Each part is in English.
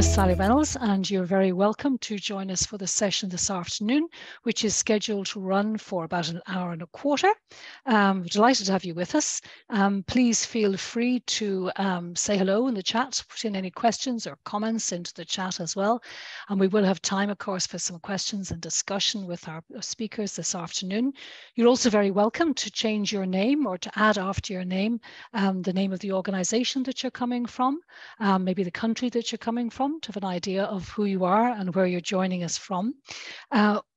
is Sally Reynolds, and you're very welcome to join us for the session this afternoon, which is scheduled to run for about an hour and a quarter. We're delighted to have you with us. Please feel free to say hello in the chat, put in any questions or comments into the chat as well. And we will have time, of course, for some questions and discussion with our speakers this afternoon. You're also very welcome to change your name or to add after your name the name of the organisation that you're coming from, maybe the country that you're coming from, to have an idea of who you are and where you're joining us from.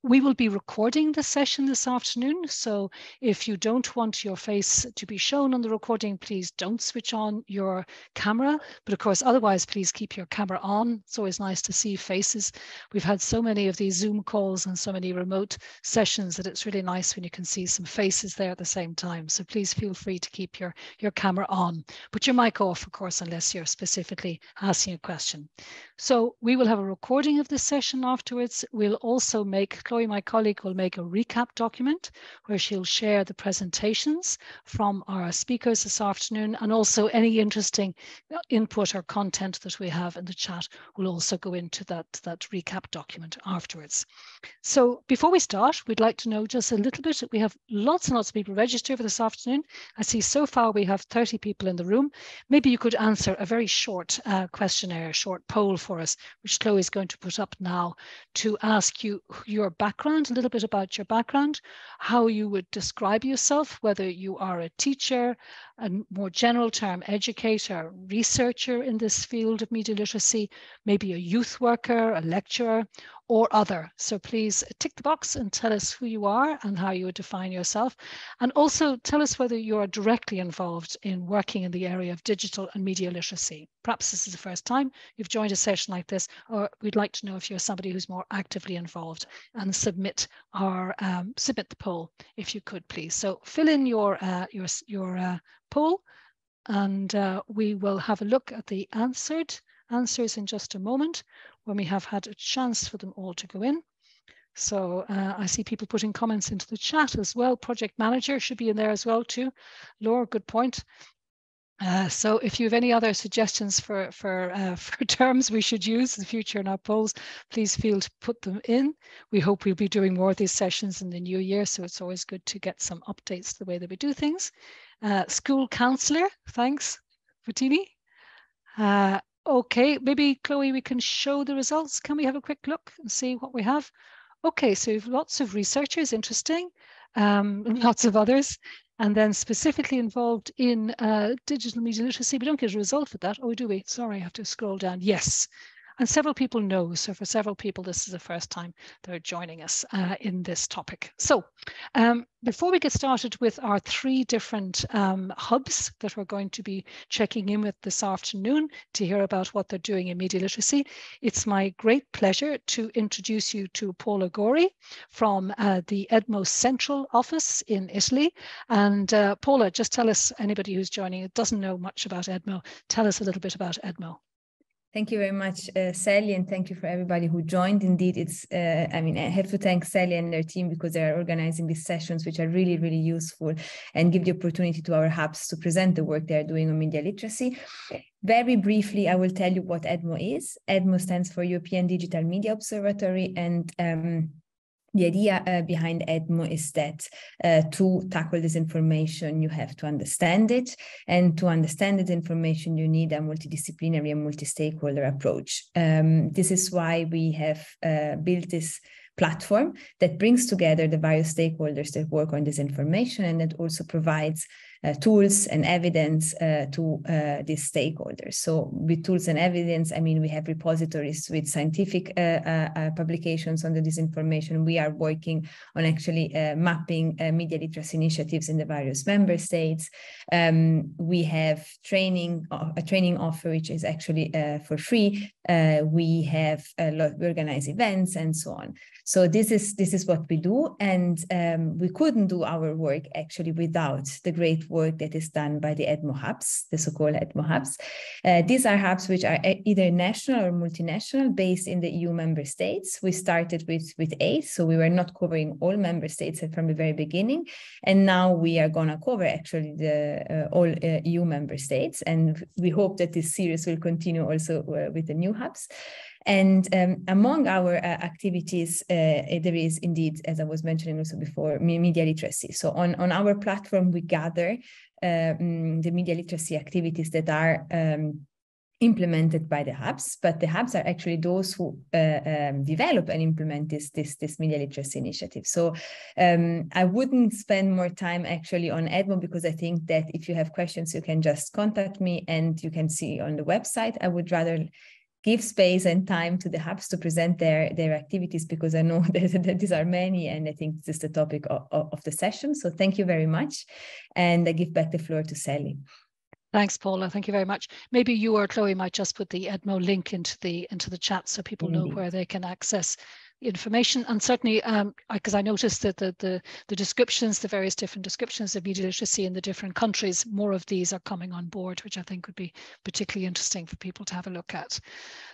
We will be recording this session this afternoon, so if you don't want your face to be shown on the recording, please don't switch on your camera. But of course, otherwise, please keep your camera on. It's always nice to see faces. We've had so many of these Zoom calls and so many remote sessions that it's really nice when you can see some faces there at the same time. So please feel free to keep your camera on. Put your mic off, of course, unless you're specifically asking a question. So we will have a recording of this session afterwards. We'll also make, Chloe, my colleague, will make a recap document where she'll share the presentations from our speakers this afternoon, and also any interesting input or content that we have in the chat will also go into that recap document afterwards. So before we start, we'd like to know just a little bit. We have lots and lots of people registered for this afternoon. I see so far we have 30 people in the room. Maybe you could answer a very short questionnaire, short poll for us, which Chloe is going to put up now, to ask you your background, a little bit about your background, how you would describe yourself, whether you are a teacher, a more general term, educator, researcher in this field of media literacy, maybe a youth worker, a lecturer, or other. So please tick the box and tell us who you are and how you would define yourself. And also tell us whether you are directly involved in working in the area of digital and media literacy. Perhaps this is the first time you've joined a session like this, or we'd like to know if you're somebody who's more actively involved, and submit the poll if you could, please. So fill in your poll, and we will have a look at the answers in just a moment, when we have had a chance for them all to go in. So I see people putting comments into the chat as well. Project manager should be in there as well too. Laure, good point. So if you have any other suggestions for terms we should use in the future in our polls, please feel to put them in. We hope we'll be doing more of these sessions in the new year, so it's always good to get some updates to the way that we do things. School counsellor, thanks, Futini. Okay, maybe Chloe, we can show the results. Can we have a quick look and see what we have? Okay, so we have lots of researchers, interesting, lots of others, and then specifically involved in digital media literacy. We don't get a result for that, or do we? Sorry, I have to scroll down. Yes, and several people know. So for several people, this is the first time they're joining us in this topic. So before we get started with our three different hubs that we're going to be checking in with this afternoon to hear about what they're doing in media literacy, it's my great pleasure to introduce you to Paola Gori from the EDMO Central Office in Italy. And Paola, just tell us, anybody who's joining who doesn't know much about EDMO, tell us a little bit about EDMO. Thank you very much, Sally, and thank you for everybody who joined. Indeed, it's, I have to thank Sally and their team, because they are organizing these sessions, which are really, really useful and give the opportunity to our hubs to present the work they're doing on media literacy. Very briefly, I will tell you what EDMO is. EDMO stands for European Digital Media Observatory, and the idea behind EDMO is that to tackle this information, you have to understand it. And to understand this information, you need a multidisciplinary and multi-stakeholder approach. This is why we have built this platform that brings together the various stakeholders that work on this information, and that also provides tools and evidence to these stakeholders. So with tools and evidence, we have repositories with scientific publications on the disinformation. We are working on actually mapping media literacy initiatives in the various member states. We have a training offer, which is actually for free. We organize events and so on. So this is what we do, and we couldn't do our work actually without the great great work that is done by the EDMO hubs, the so-called EDMO hubs. These are hubs which are either national or multinational, based in the EU member states. We started with 8, so we were not covering all member states from the very beginning. And now we are going to cover actually the all EU member states. And we hope that this series will continue also with the new hubs. And among our activities, there is indeed, as I was mentioning also before, media literacy. So on our platform, we gather the media literacy activities that are implemented by the hubs, but the hubs are actually those who develop and implement this media literacy initiative. So I wouldn't spend more time actually on EDMO, because I think that if you have questions, you can just contact me and you can see on the website. I would rather give space and time to the hubs to present their activities, because I know that these are many, and I think this is the topic of the session. So thank you very much. And I give back the floor to Sally. Thanks, Paula. Thank you very much. Maybe you or Chloe might just put the EDMO link into the chat so people know where they can access information. And certainly, because I noticed that the descriptions, the various different descriptions of media literacy in the different countries, more of these are coming on board, which I think would be particularly interesting for people to have a look at.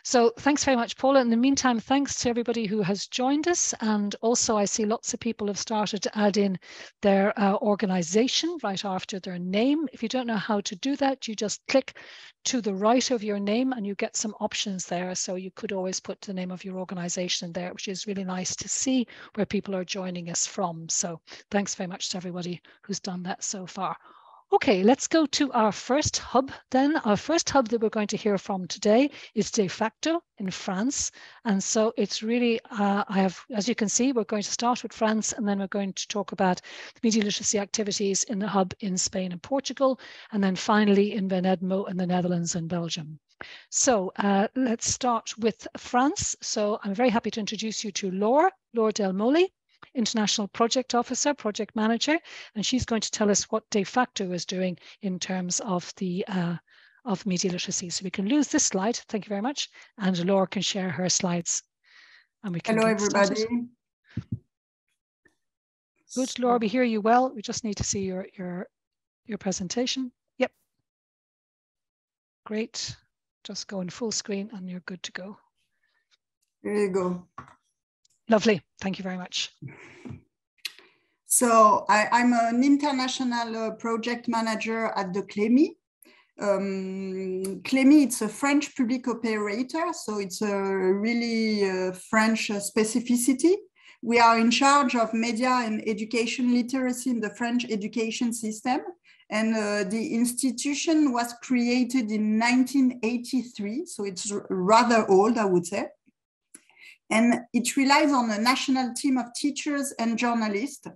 So thanks very much, Paula. In the meantime, thanks to everybody who has joined us. And also I see lots of people have started to add in their organization right after their name. If you don't know how to do that, you just click to the right of your name and you get some options there. So you could always put the name of your organization there, which is really nice to see where people are joining us from. So thanks very much to everybody who's done that so far. Okay, let's go to our first hub then. Our first hub that we're going to hear from today is De Facto in France. And so it's really, as you can see, we're going to start with France, and then we're going to talk about the media literacy activities in the hub in Spain and Portugal, and then finally in BENEDMO in the Netherlands and Belgium. So let's start with France. So I'm very happy to introduce you to Laure Delmoly, International Project Officer, Project Manager, and she's going to tell us what De Facto is doing in terms of the of media literacy. So we can lose this slide. Thank you very much. And Laure can share her slides. And we can Hello, everybody. Started. Good, Laure, we hear you well. We just need to see your presentation. Yep. Great. Just go in full screen and you're good to go. There you go. Lovely. Thank you very much. So I'm an international project manager at the CLEMI. CLEMI, it's a French public operator, so it's a really French specificity. We are in charge of media and education literacy in the French education system. And the institution was created in 1983, so it's rather old, I would say. And it relies on a national team of teachers and journalists.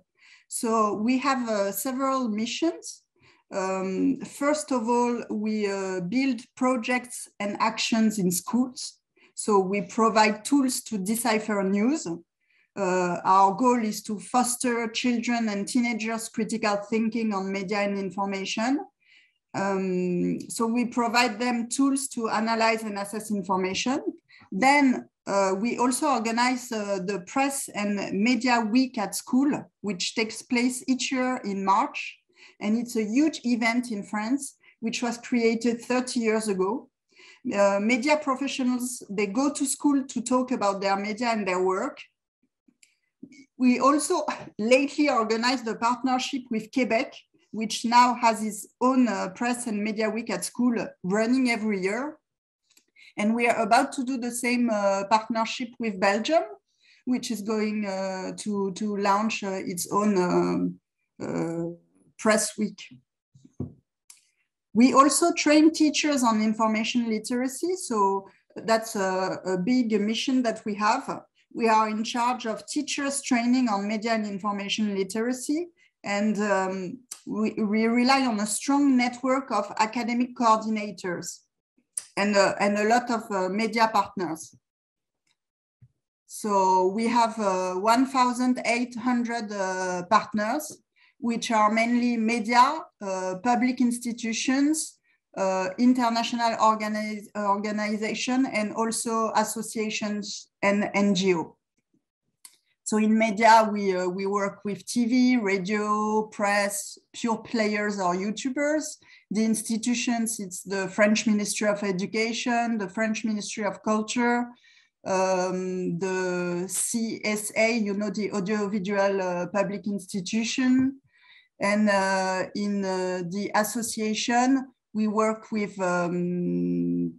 So we have several missions. First of all, we build projects and actions in schools. So we provide tools to decipher news. Our goal is to foster children and teenagers' critical thinking on media and information. So we provide them tools to analyze and assess information. Then we also organize the Press and Media Week at school, which takes place each year in March. And it's a huge event in France, which was created 30 years ago. Media professionals, they go to school to talk about their media and their work. We also lately organized a partnership with Quebec, which now has its own Press and Media Week at school running every year. And we are about to do the same partnership with Belgium, which is going to launch its own press week. We also train teachers on information literacy. So that's a big mission that we have. We are in charge of teachers training on media and information literacy. And we rely on a strong network of academic coordinators and a lot of media partners. So we have 1,800 partners, which are mainly media, public institutions, international organization, and also associations and NGO. So in media, we work with TV, radio, press, pure players or YouTubers. The institutions, it's the French Ministry of Education, the French Ministry of Culture, the CSA, you know, the Audiovisual Public Institution. And in the association, we work with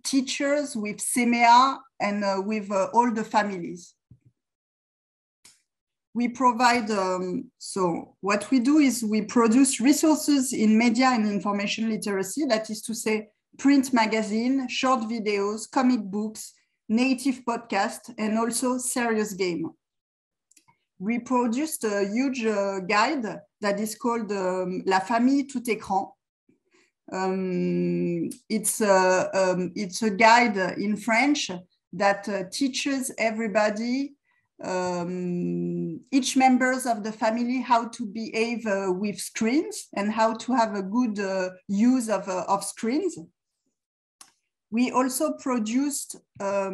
teachers, with CMEA, and with all the families. We provide, so what we do is we produce resources in media and information literacy, that is to say, print magazine, short videos, comic books, native podcast, and also serious game. We produced a huge guide that is called La Famille Tout Écran. It's a guide in French that teaches everybody, each members of the family, how to behave with screens and how to have a good use of screens. We also produced a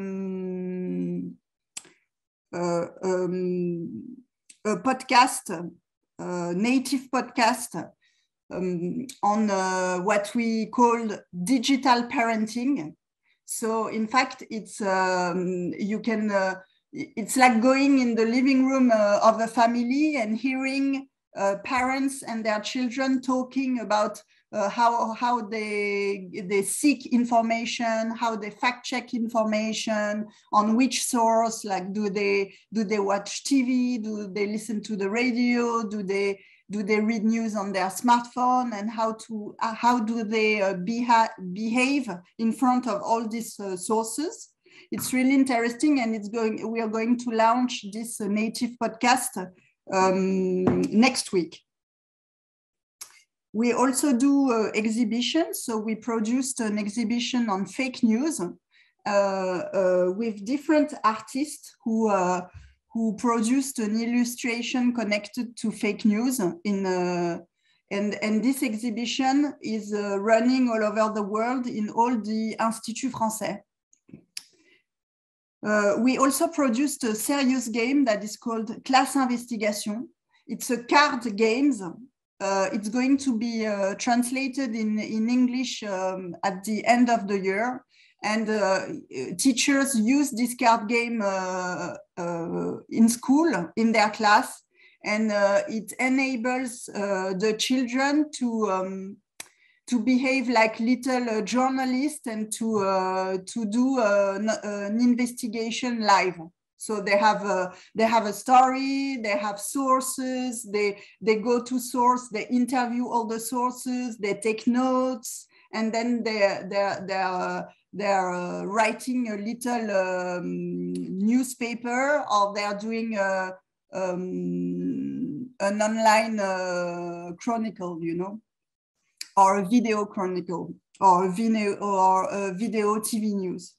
podcast, native podcast on what we call digital parenting. So in fact, it's you can it's like going in the living room of a family and hearing parents and their children talking about how they seek information, how they fact check information, on which source, like do they watch TV, do they listen to the radio, do they read news on their smartphone, and how do they behave in front of all these sources. It's really interesting, and we are going to launch this native podcast next week. We also do exhibitions. So we produced an exhibition on fake news with different artists who produced an illustration connected to fake news. And this exhibition is running all over the world in all the Instituts Français. We also produced a serious game that is called Classe Investigation. It's a card game. It's going to be translated in English at the end of the year. And teachers use this card game in school, in their class. And it enables the children to behave like little journalists and to do an investigation live. So they have a story, they have sources, they go to source, they interview all the sources, they take notes, and then they're writing a little newspaper, or they're doing an online chronicle, you know, or a video chronicle, or a video TV news.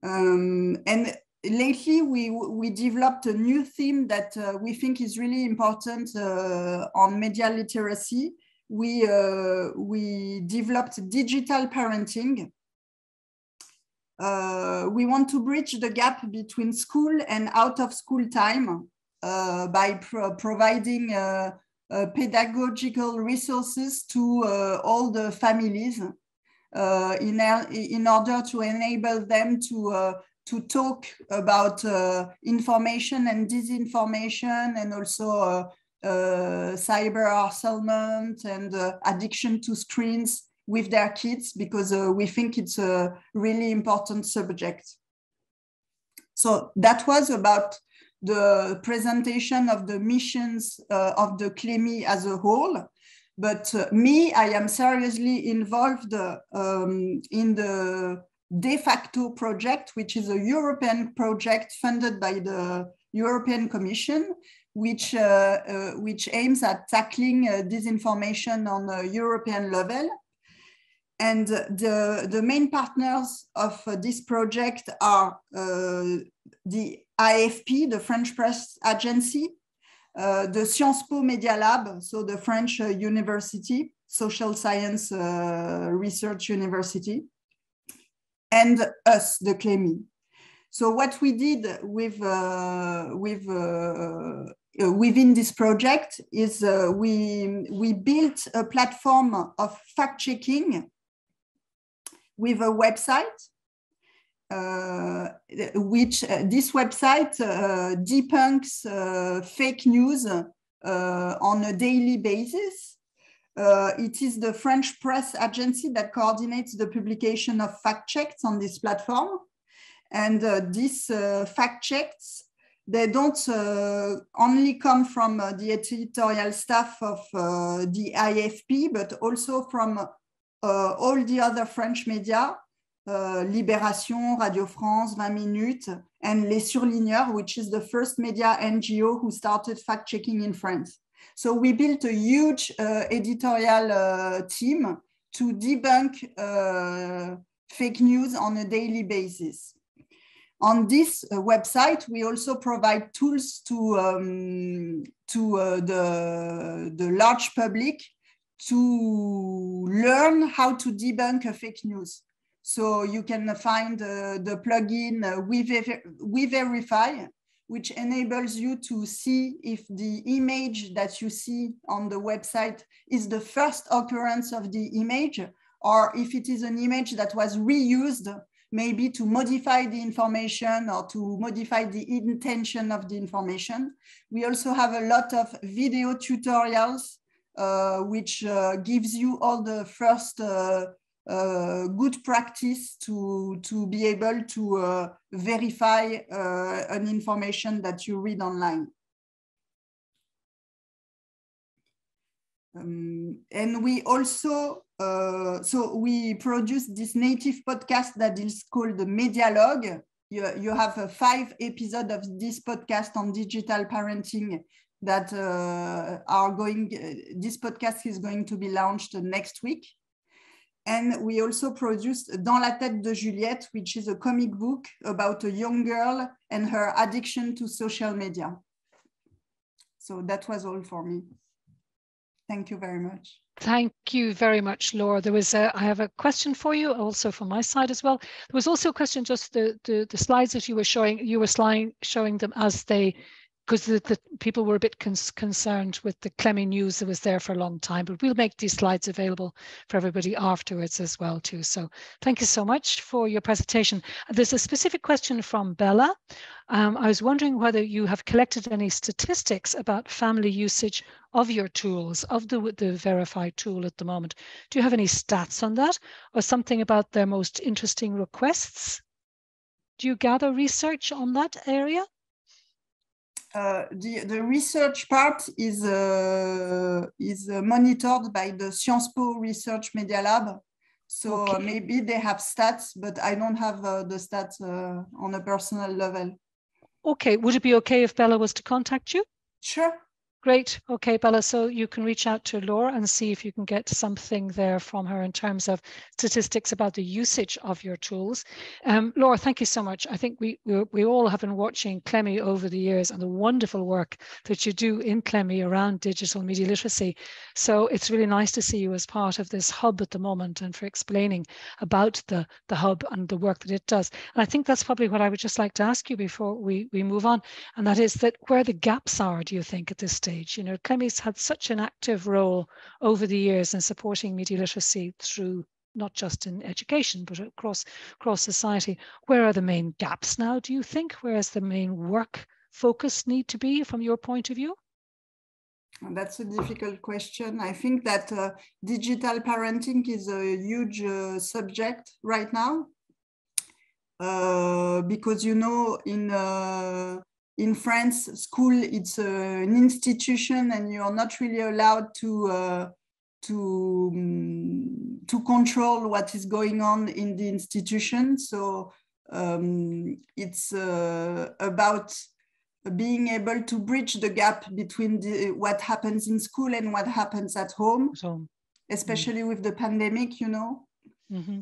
And lately we developed a new theme that we think is really important on media literacy. We developed digital parenting. We want to bridge the gap between school and out of school time by providing pedagogical resources to all the families in order to enable them to talk about information and disinformation, and also cyber harassment and addiction to screens with their kids, because we think it's a really important subject. So that was about the presentation of the missions of the CLEMI as a whole. But I am seriously involved in the de facto project, which is a European project funded by the European Commission, which aims at tackling disinformation on a European level. And the main partners of this project are the AFP, the French press agency, the Sciences Po Media Lab, so the French university, social science research university, and us, the CLEMI. So what we did within this project is we built a platform of fact-checking with a website, which this website debunks fake news on a daily basis. It is the French press agency that coordinates the publication of fact checks on this platform. And these fact checks, they don't only come from the editorial staff of the IFP, but also from all the other French media, Libération, Radio France, 20 Minutes, and Les Surligneurs, which is the first media NGO who started fact-checking in France. So we built a huge editorial team to debunk fake news on a daily basis. On this website, we also provide tools to the large public to learn how to debunk a fake news. So you can find the plugin WeVerify, which enables you to see if the image that you see on the website is the first occurrence of the image, or if it is an image that was reused, maybe to modify the information or to modify the intention of the information. We also have a lot of video tutorials, which gives you all the first good practice to be able to verify an information that you read online. And we also, so we produce this native podcast that is called the Medialog. You have 5 episodes of this podcast on digital parenting that are going, this podcast is going to be launched next week. And we also produced Dans la tête de Juliette, which is a comic book about a young girl and her addiction to social media. So that was all for me. Thank you very much. Thank you very much, Laure. There was I have a question for you also from my side as well. There was also a question, just the slides that you were showing them as they, because the people were a bit concerned with the Clemmy news that was there for a long time, but we'll make these slides available for everybody afterwards as well too. So thank you so much for your presentation. There's a specific question from Bella. I was wondering whether you have collected any statistics about family usage of your tools, of the Verify tool at the moment. Do you have any stats on that, or something about their most interesting requests? Do you gather research on that area? The research part is monitored by the Sciences Po Research Media Lab. So okay. Maybe they have stats, but I don't have the stats on a personal level. Okay, would it be okay if Bella was to contact you? Sure. Great. Okay, Bella, so you can reach out to Laure and see if you can get something there from her in terms of statistics about the usage of your tools. Laure, thank you so much. I think we all have been watching Clemmy over the years and the wonderful work that you do in Clemmy around digital media literacy. So it's really nice to see you as part of this hub at the moment and for explaining about the hub and the work that it does. And I think that's probably what I would just like to ask you before we move on. And that is that where the gaps are, do you think, at this stage? You know, Clemmy's had such an active role over the years in supporting media literacy through not just in education, but across society. Where are the main gaps now, do you think? Where is the main work focus need to be from your point of view? That's a difficult question. I think that digital parenting is a huge subject right now because, you know, in France, school, it's an institution and you're not really allowed to control what is going on in the institution. So it's about being able to bridge the gap between what happens in school and what happens at home, especially with the pandemic, you know. Mm-hmm.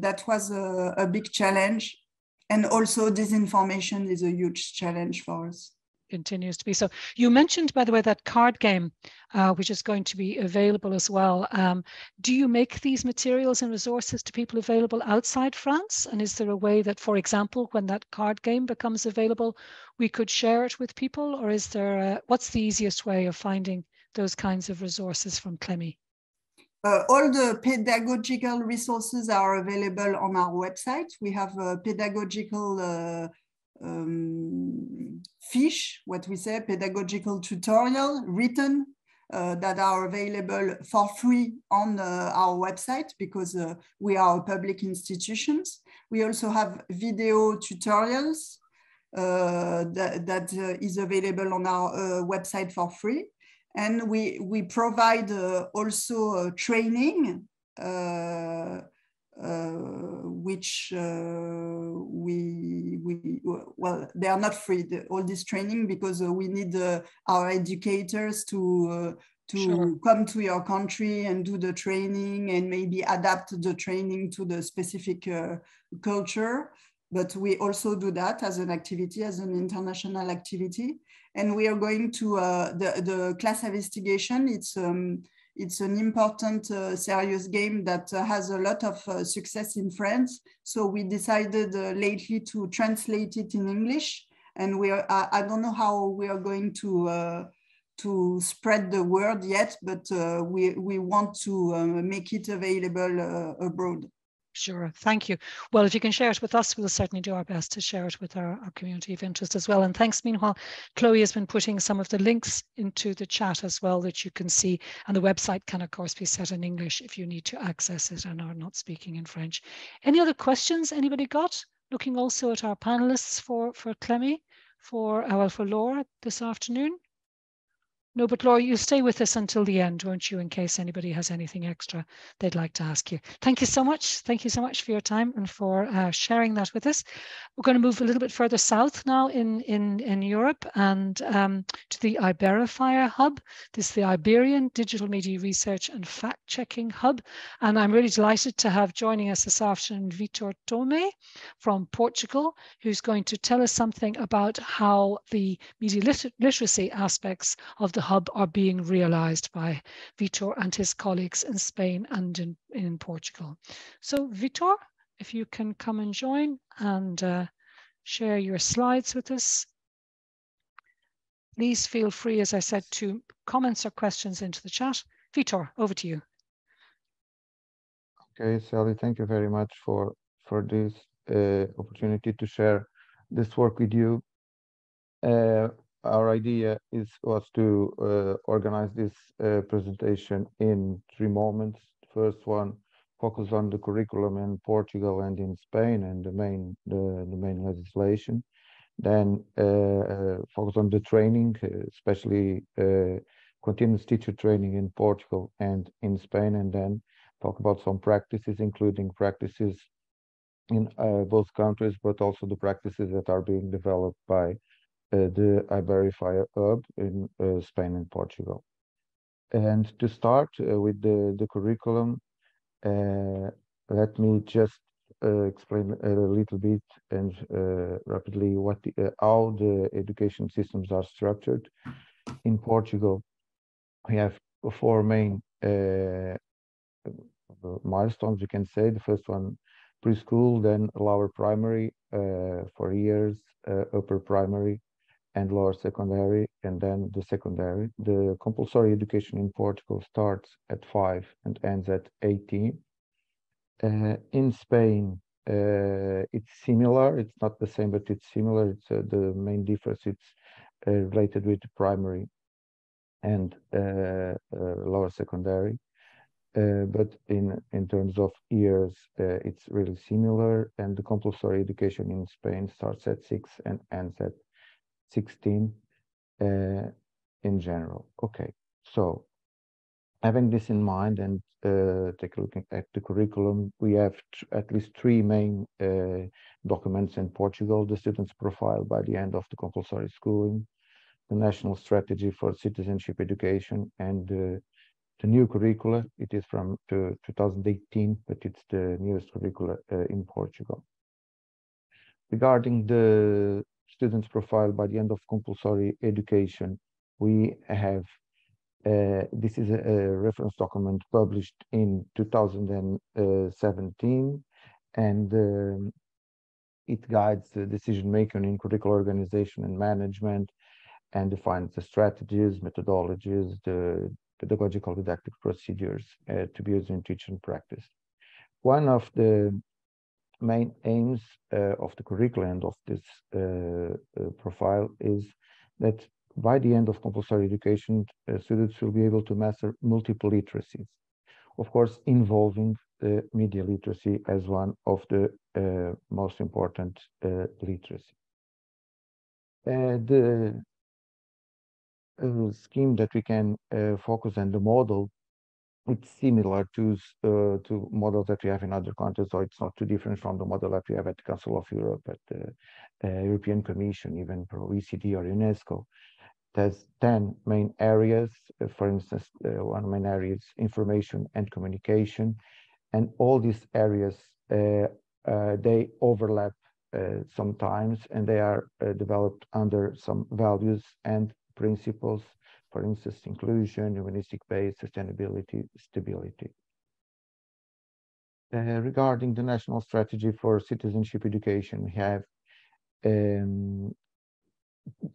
That was a big challenge. And also disinformation is a huge challenge for us. continues to be. So you mentioned, by the way, that card game, which is going to be available as well. Do you make these materials and resources to people available outside France? And is there a way that, for example, when that card game becomes available, we could share it with people? Or is there, what's the easiest way of finding those kinds of resources from Clemi? All the pedagogical resources are available on our website. We have a pedagogical fiche, what we say, pedagogical tutorial written that are available for free on our website because we are public institutions. We also have video tutorials that is available on our website for free. And we provide also training, which well, they are not free, all this training, because we need our educators to sure. Come to your country and do the training and maybe adapt the training to the specific culture. But we also do that as an activity, as an international activity. And we are going to the class investigation. It's an important, serious game that has a lot of success in France. So we decided lately to translate it in English. And we are, I don't know how we are going to spread the word yet, but we want to make it available abroad. Sure, thank you. Well, if you can share it with us, we'll certainly do our best to share it with our community of interest as well. And thanks, meanwhile, Chloe has been putting some of the links into the chat as well that you can see. And the website can, of course, be set in English if you need to access it and are not speaking in French. Any other questions anybody got? Looking also at our panelists for Clemi, for Laure this afternoon. No, but Laure, you stay with us until the end, won't you, in case anybody has anything extra they'd like to ask you. Thank you so much. Thank you so much for your time and for sharing that with us. We're going to move a little bit further south now in Europe and to the Iberian Hub. This is the Iberian Digital Media Research and Fact-Checking Hub. And I'm really delighted to have joining us this afternoon Vitor Tomé from Portugal, who's going to tell us something about how the media literacy aspects of the hub are being realized by Vitor and his colleagues in Spain and in Portugal. So Vitor, if you can come and join and share your slides with us. Please feel free, as I said, to comments or questions into the chat. Vitor, over to you. Okay, Sally, thank you very much for this opportunity to share this work with you. Our idea was to organize this presentation in 3 moments. The first one focus on the curriculum in Portugal and in Spain and the main legislation. Then focus on the training, especially continuous teacher training in Portugal and in Spain, and then talk about some practices, including practices in both countries, but also the practices that are being developed by the Iberian Hub in Spain and Portugal. And to start with the curriculum, let me just explain a little bit and rapidly how the education systems are structured. In Portugal, we have 4 main milestones, you can say. The first one, preschool, then lower primary, 4 years, upper primary, and lower secondary, and then the secondary. The compulsory education in Portugal starts at 5 and ends at 18. In Spain, it's similar. It's not the same, but it's similar. It's the main difference. It's related with primary and lower secondary. But in terms of years, it's really similar. And the compulsory education in Spain starts at 6 and ends at 16 in general. Okay, so having this in mind and take a look at the curriculum, we have at least 3 main documents in Portugal: the student's profile by the end of the compulsory schooling, the national strategy for citizenship education, and the new curricula. It is from 2018, but it's the newest curricula in Portugal. Regarding the students profile by the end of compulsory education, we have, this is a reference document published in 2017, and it guides the decision making in curricular organization and management, and defines the strategies, methodologies, the pedagogical didactic procedures to be used in teaching and practice. One of the main aims of the curriculum and of this profile is that by the end of compulsory education, students will be able to master multiple literacies, of course, involving media literacy as one of the most important literacy. The scheme that we can focus on, the model, it's similar to models that we have in other countries, so it's not too different from the model that we have at the Council of Europe, at the European Commission, even for OECD or UNESCO. There's 10 main areas. For instance, one main area is information and communication, and all these areas they overlap sometimes, and they are developed under some values and principles. For instance, inclusion, humanistic base, sustainability, stability. Regarding the national strategy for citizenship education, we have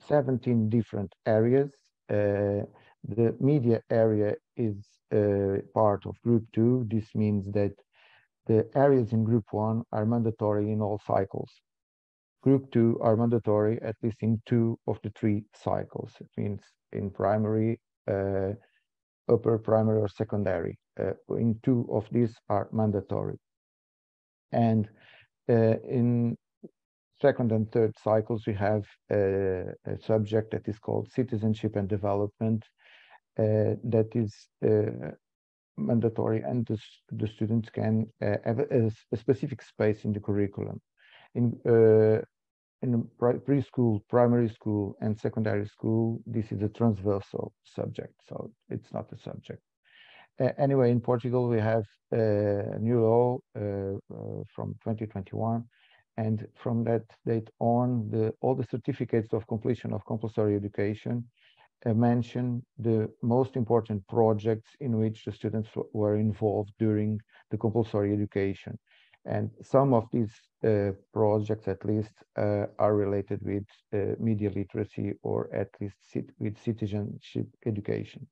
17 different areas. The media area is part of Group 2. This means that the areas in Group 1 are mandatory in all cycles. Group 2 are mandatory at least in 2 of the 3 cycles. It means in primary, upper primary, or secondary. In 2 of these are mandatory. And in second and third cycles, we have a subject that is called citizenship and development, that is mandatory, and the students can have a specific space in the curriculum. In preschool, primary school, and secondary school, this is a transversal subject, so it's not a subject. Anyway, in Portugal, we have a new law from 2021, and from that date on, all the certificates of completion of compulsory education mention the most important projects in which the students were involved during the compulsory education. And some of these projects, at least, are related with media literacy, or at least with citizenship education.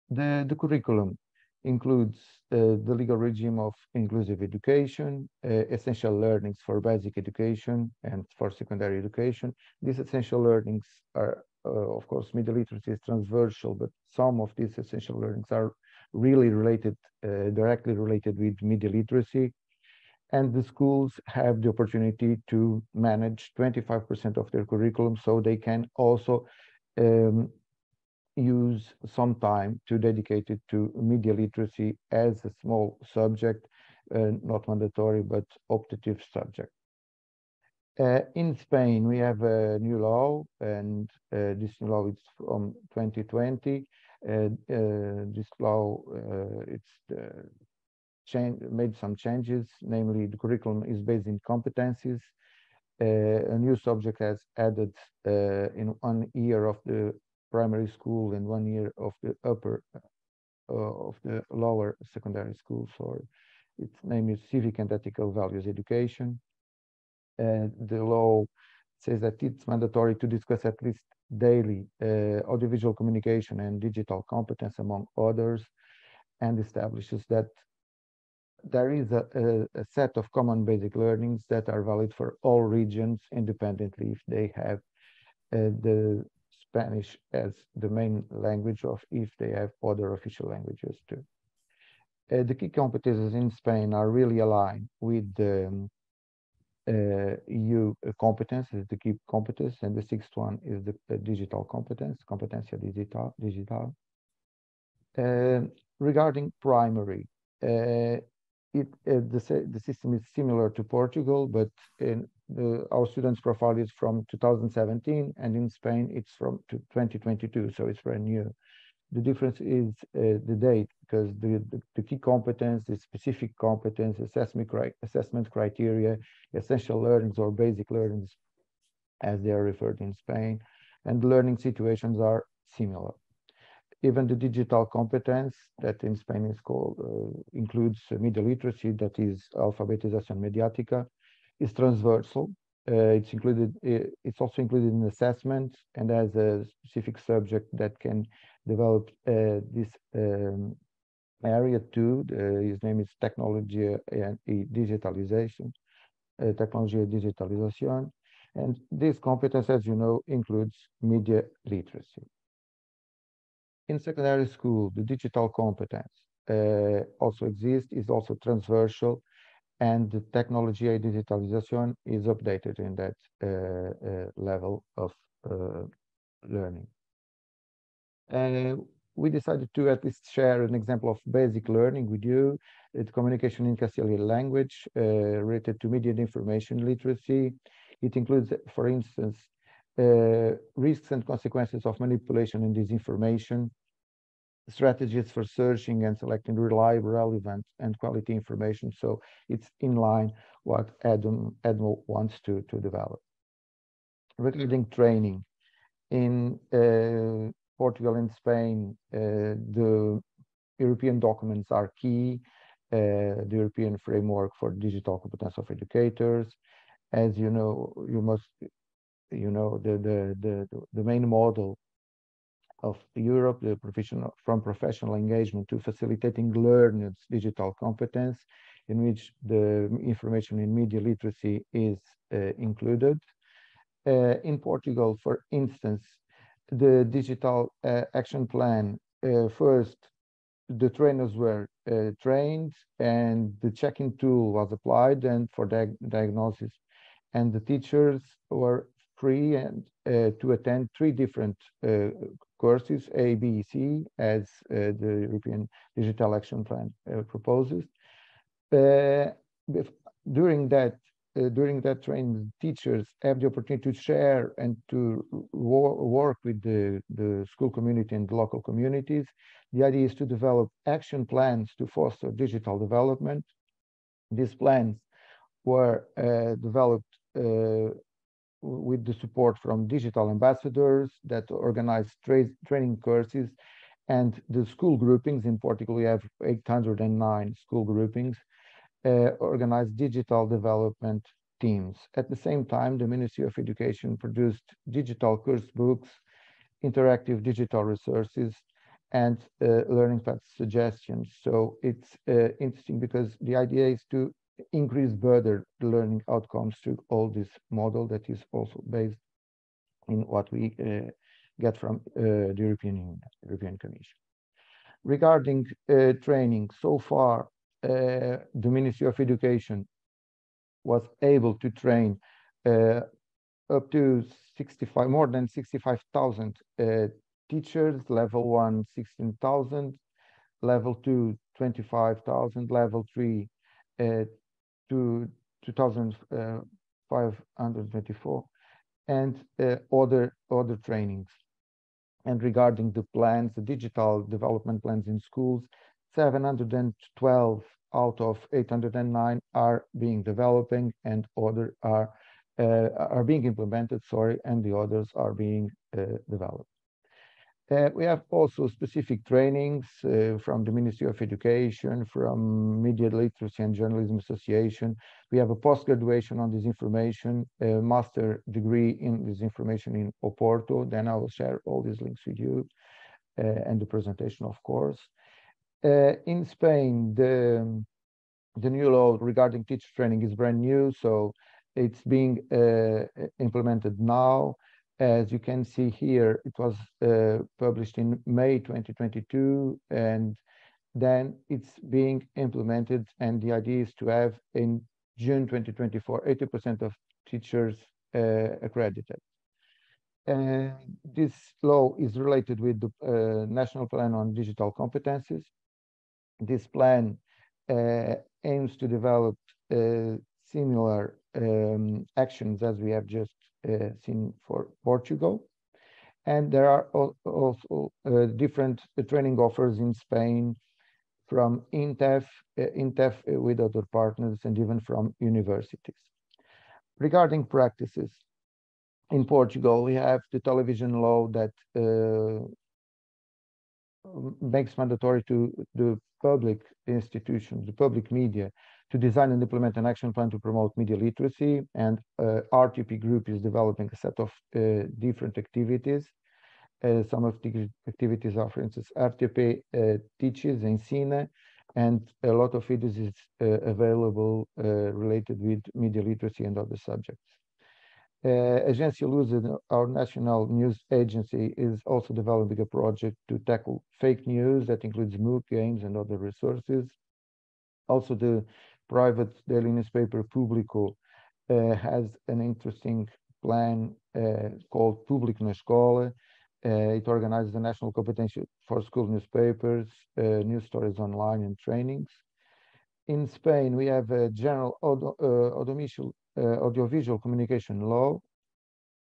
The curriculum includes the legal regime of inclusive education, essential learnings for basic education and for secondary education. These essential learnings are, of course, media literacy is transversal, but some of these essential learnings are really related, directly related with media literacy. And the schools have the opportunity to manage 25% of their curriculum, so they can also use some time to dedicate it to media literacy as a small subject, not mandatory, but optative subject. In Spain, we have a new law, and this new law is from 2020. This law, made some changes, namely the curriculum is based in competencies. A new subject has added in 1 year of the primary school and 1 year of the lower secondary school. So its name is Civic and Ethical Values Education. The law says that it's mandatory to discuss at least daily audiovisual communication and digital competence, among others, and establishes that there is a set of common basic learnings that are valid for all regions independently if they have the Spanish as the main language, or if they have other official languages too. The key competences in Spain are really aligned with the EU competence, is the key competence, and the 6th one is the digital competence, competencia digital. Regarding primary, the system is similar to Portugal, but our students' profile is from 2017, and in Spain it's from 2022, so it's brand new. The difference is the date, because the key competence, the specific competence, assessment criteria, essential learnings or basic learnings as they are referred in Spain, and learning situations are similar. Even the digital competence that in Spain is called, includes media literacy, that is alphabetization mediática, is transversal. It's also included in assessment and as a specific subject that can develop this area too. His name is technology and digitalization, technology and digitalization. And this competence, as you know, includes media literacy. In secondary school, the digital competence also exists, is also transversal, and the technology and digitalization is updated in that level of learning. We decided to at least share an example of basic learning with you. It's communication in Castilian language related to media and information literacy. It includes, for instance, risks and consequences of manipulation and disinformation, strategies for searching and selecting reliable, relevant, and quality information. So it's in line what EDMO wants to develop. Regarding training, in Portugal and Spain, the European documents are key. The European Framework for Digital Competence of Educators. As you know, the main model of Europe, the from professional engagement to facilitating learners' digital competence, in which the information in media literacy is included. In Portugal, for instance, the digital action plan, first, the trainers were trained and the checking tool was applied and for diagnosis, and the teachers were free and to attend 3 different courses, A, B, C, as the European Digital Action Plan proposes. During that training, teachers have the opportunity to share and to work with the school community and the local communities. The idea is to develop action plans to foster digital development. These plans were developed with the support from digital ambassadors that organize training courses, and the school groupings. In Portugal, we have 809 school groupings, organize digital development teams. At the same time, the Ministry of Education produced digital course books, interactive digital resources, and learning path suggestions. So it's interesting because the idea is to increase further the learning outcomes through all this model that is also based in what we get from the European Union, European Commission. Regarding training, so far, the Ministry of Education was able to train up to more than 65,000 teachers, level 1, 16,000, level 2, 25,000, level 3, to 2,524, and other trainings. And regarding the plans, the digital development plans in schools, 712 out of 809 are being developing, and other are being implemented, and the others are being developed. We have also specific trainings from the Ministry of Education, from Media Literacy and Journalism Association. We have a post-graduation on disinformation, a master degree in disinformation in Oporto. Then I will share all these links with you and the presentation, of course. In Spain, the new law regarding teacher training is brand new, so it's being implemented now. As you can see here, it was published in May 2022, and then it's being implemented, and the idea is to have in June 2024, 80% of teachers accredited. And this law is related with the National Plan on Digital Competencies. This plan aims to develop similar actions as we have just seen for Portugal. And there are also different training offers in Spain from INTEF with other partners, and even from universities. Regarding practices, in Portugal, we have the television law that makes mandatory to the public institutions, the public media, to design and implement an action plan to promote media literacy. And RTP Group is developing a set of different activities. Some of the activities are, for instance, RTP teaches, ensina, and a lot of videos is available related with media literacy and other subjects. Agência Luz, our national news agency, is also developing a project to tackle fake news that includes MOOC, games, and other resources. Also, the private daily newspaper Público has an interesting plan called Público na Escola. It organizes the national competition for school newspapers, news stories online, and trainings. In Spain, we have a general audiovisual communication law.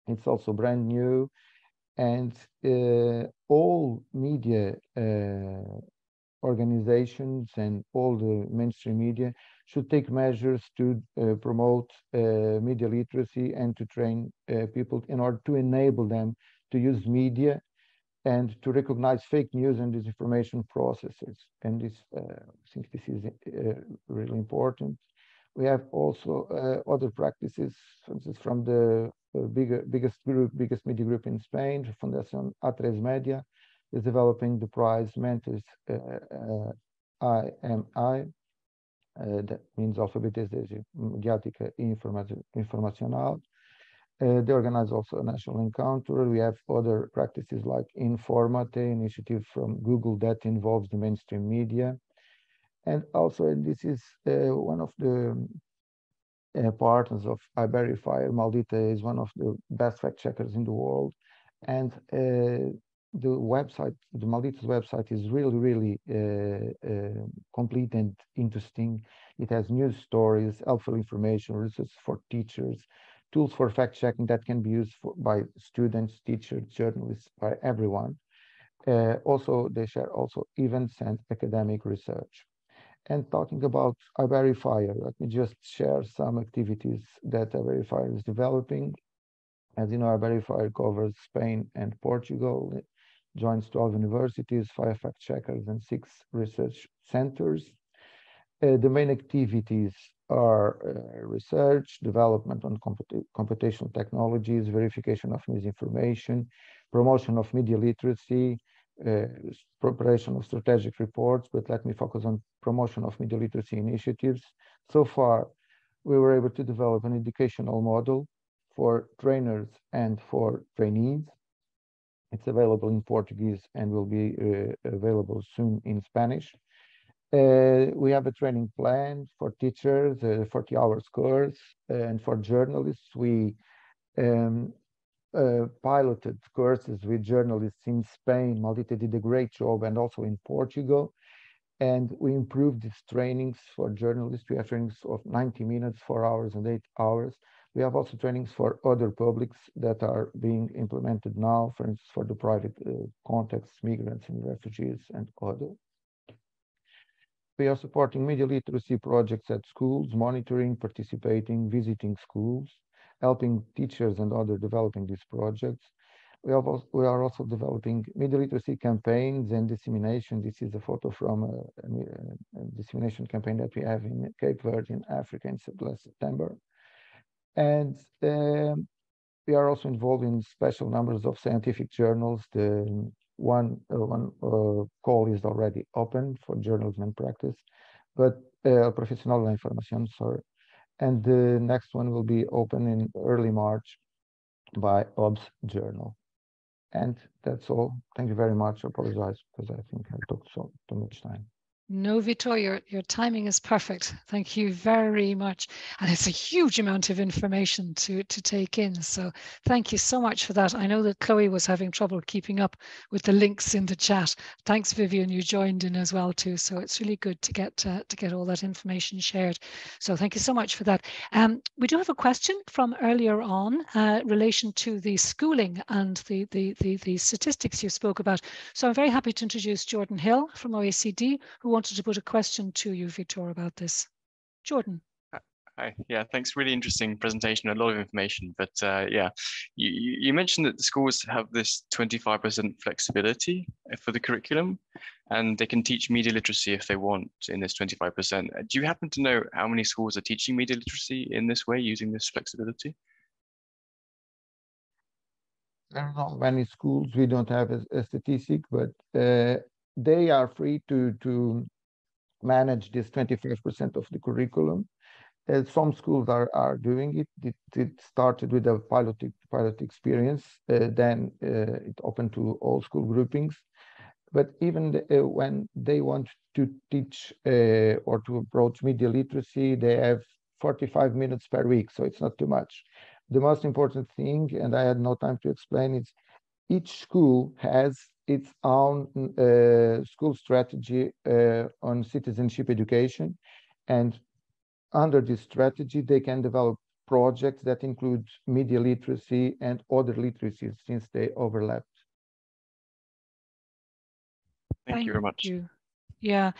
It's also brand new, and all media organizations and all the mainstream media should take measures to promote media literacy and to train people in order to enable them to use media and to recognize fake news and disinformation processes. And this, I think this is really important. We have also other practices, for instance, from the biggest media group in Spain, Fundación A3 Media, is developing the prize Mentes IMI, that means Alfabetização Mediática e Informacional. They organize also a national encounter. We have other practices like Informate, initiative from Google that involves the mainstream media. And also, and this is one of the partners of iVerify. Maldita is one of the best fact checkers in the world. And the website, the Maldita's website is really, really complete and interesting. It has news stories, helpful information, resources for teachers, tools for fact checking that can be used by students, teachers, journalists, by everyone. Also, they share also events and academic research. And talking about iVerify, let me just share some activities that iVerify is developing. As you know, iVerify covers Spain and Portugal, it joins 12 universities, 5 fact checkers, and 6 research centers. The main activities are research, development on computational technologies, verification of misinformation, promotion of media literacy, preparation of strategic reports, but let me focus on promotion of media literacy initiatives. So far, we were able to develop an educational model for trainers and for trainees. It's available in Portuguese and will be available soon in Spanish. We have a training plan for teachers, a 40-hour course, and for journalists, we piloted courses with journalists in Spain. Maldita did a great job, and also in Portugal. And we improved these trainings for journalists. We have trainings of 90 minutes, 4 hours, and 8 hours. We have also trainings for other publics that are being implemented now, for instance, for the private context, migrants and refugees, and others. We are supporting media literacy projects at schools, monitoring, participating, visiting schools, helping teachers and others developing these projects. We are also developing media literacy campaigns and dissemination. This is a photo from a dissemination campaign that we have in Cape Verde in Africa in last September. And we are also involved in special numbers of scientific journals. The one call is already open for journalism and practice, but Profissional da Informação, sorry. And the next one will be open in early March by Obs Journal. And that's all. Thank you very much. I apologize because I think I took too much time. No, Vitor, your timing is perfect. Thank you very much. And it's a huge amount of information to take in. So thank you so much for that. I know that Chloe was having trouble keeping up with the links in the chat. Thanks, Vivian, you joined in as well too. So it's really good to get all that information shared. So thank you so much for that. We do have a question from earlier on relation to the schooling and the statistics you spoke about. So I'm very happy to introduce Jordan Hill from OECD, who wanted to put a question to you, Vitor, about this. Jordan. Hi. Yeah, thanks. Really interesting presentation, a lot of information. But yeah, you mentioned that the schools have this 25% flexibility for the curriculum, and they can teach media literacy if they want in this 25%. Do you happen to know how many schools are teaching media literacy in this way, using this flexibility? There are not many schools. We don't have a statistic, but they are free to manage this 25% of the curriculum. Some schools are doing it. It started with a pilot experience, then it opened to all school groupings. But even when they want to teach or to approach media literacy, they have 45 minutes per week, so it's not too much. The most important thing, and I had no time to explain, is each school has its own school strategy on citizenship education, and under this strategy, they can develop projects that include media literacy and other literacies since they overlap. Thank you very much. Yeah.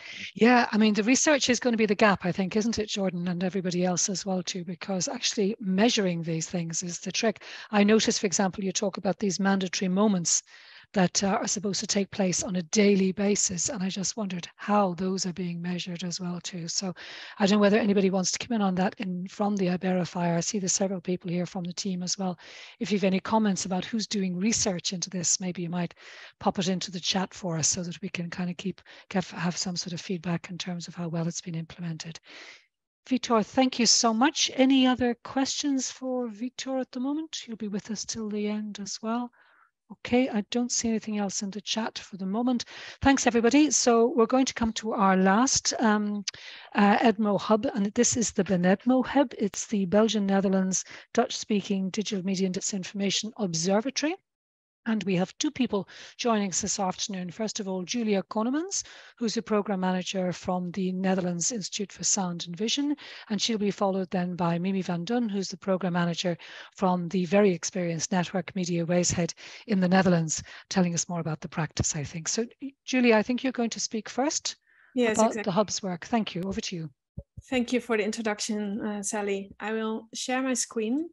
I mean, the research is going to be the gap, I think, isn't it, Jordan, and everybody else as well too, because actually measuring these things is the trick. I noticed, for example, you talk about these mandatory moments that are supposed to take place on a daily basis, and I just wondered how those are being measured as well too. So I don't know whether anybody wants to come in on that from the Iberian. I see there's several people here from the team as well. If you have any comments about who's doing research into this, maybe you might pop it into the chat for us so that we can kind of have some sort of feedback in terms of how well it's been implemented. Vitor, thank you so much. Any other questions for Vitor at the moment? You'll be with us till the end as well. Okay, I don't see anything else in the chat for the moment. Thanks, everybody. So we're going to come to our last EDMO hub, and this is the BENEDMO hub. It's the Belgian, Netherlands, Dutch-speaking Digital Media and Disinformation Observatory. And we have two people joining us this afternoon. First of all, Julia Conemans, who's a program manager from the Netherlands Institute for Sound and Vision. And she'll be followed then by Mimi van Dun, who's the program manager from the very experienced Netwerk Mediawijsheid in the Netherlands, telling us more about the practice, I think. So Julia, I think you're going to speak first about the hub's work. Thank you. Over to you. Thank you for the introduction, Sally. I will share my screen.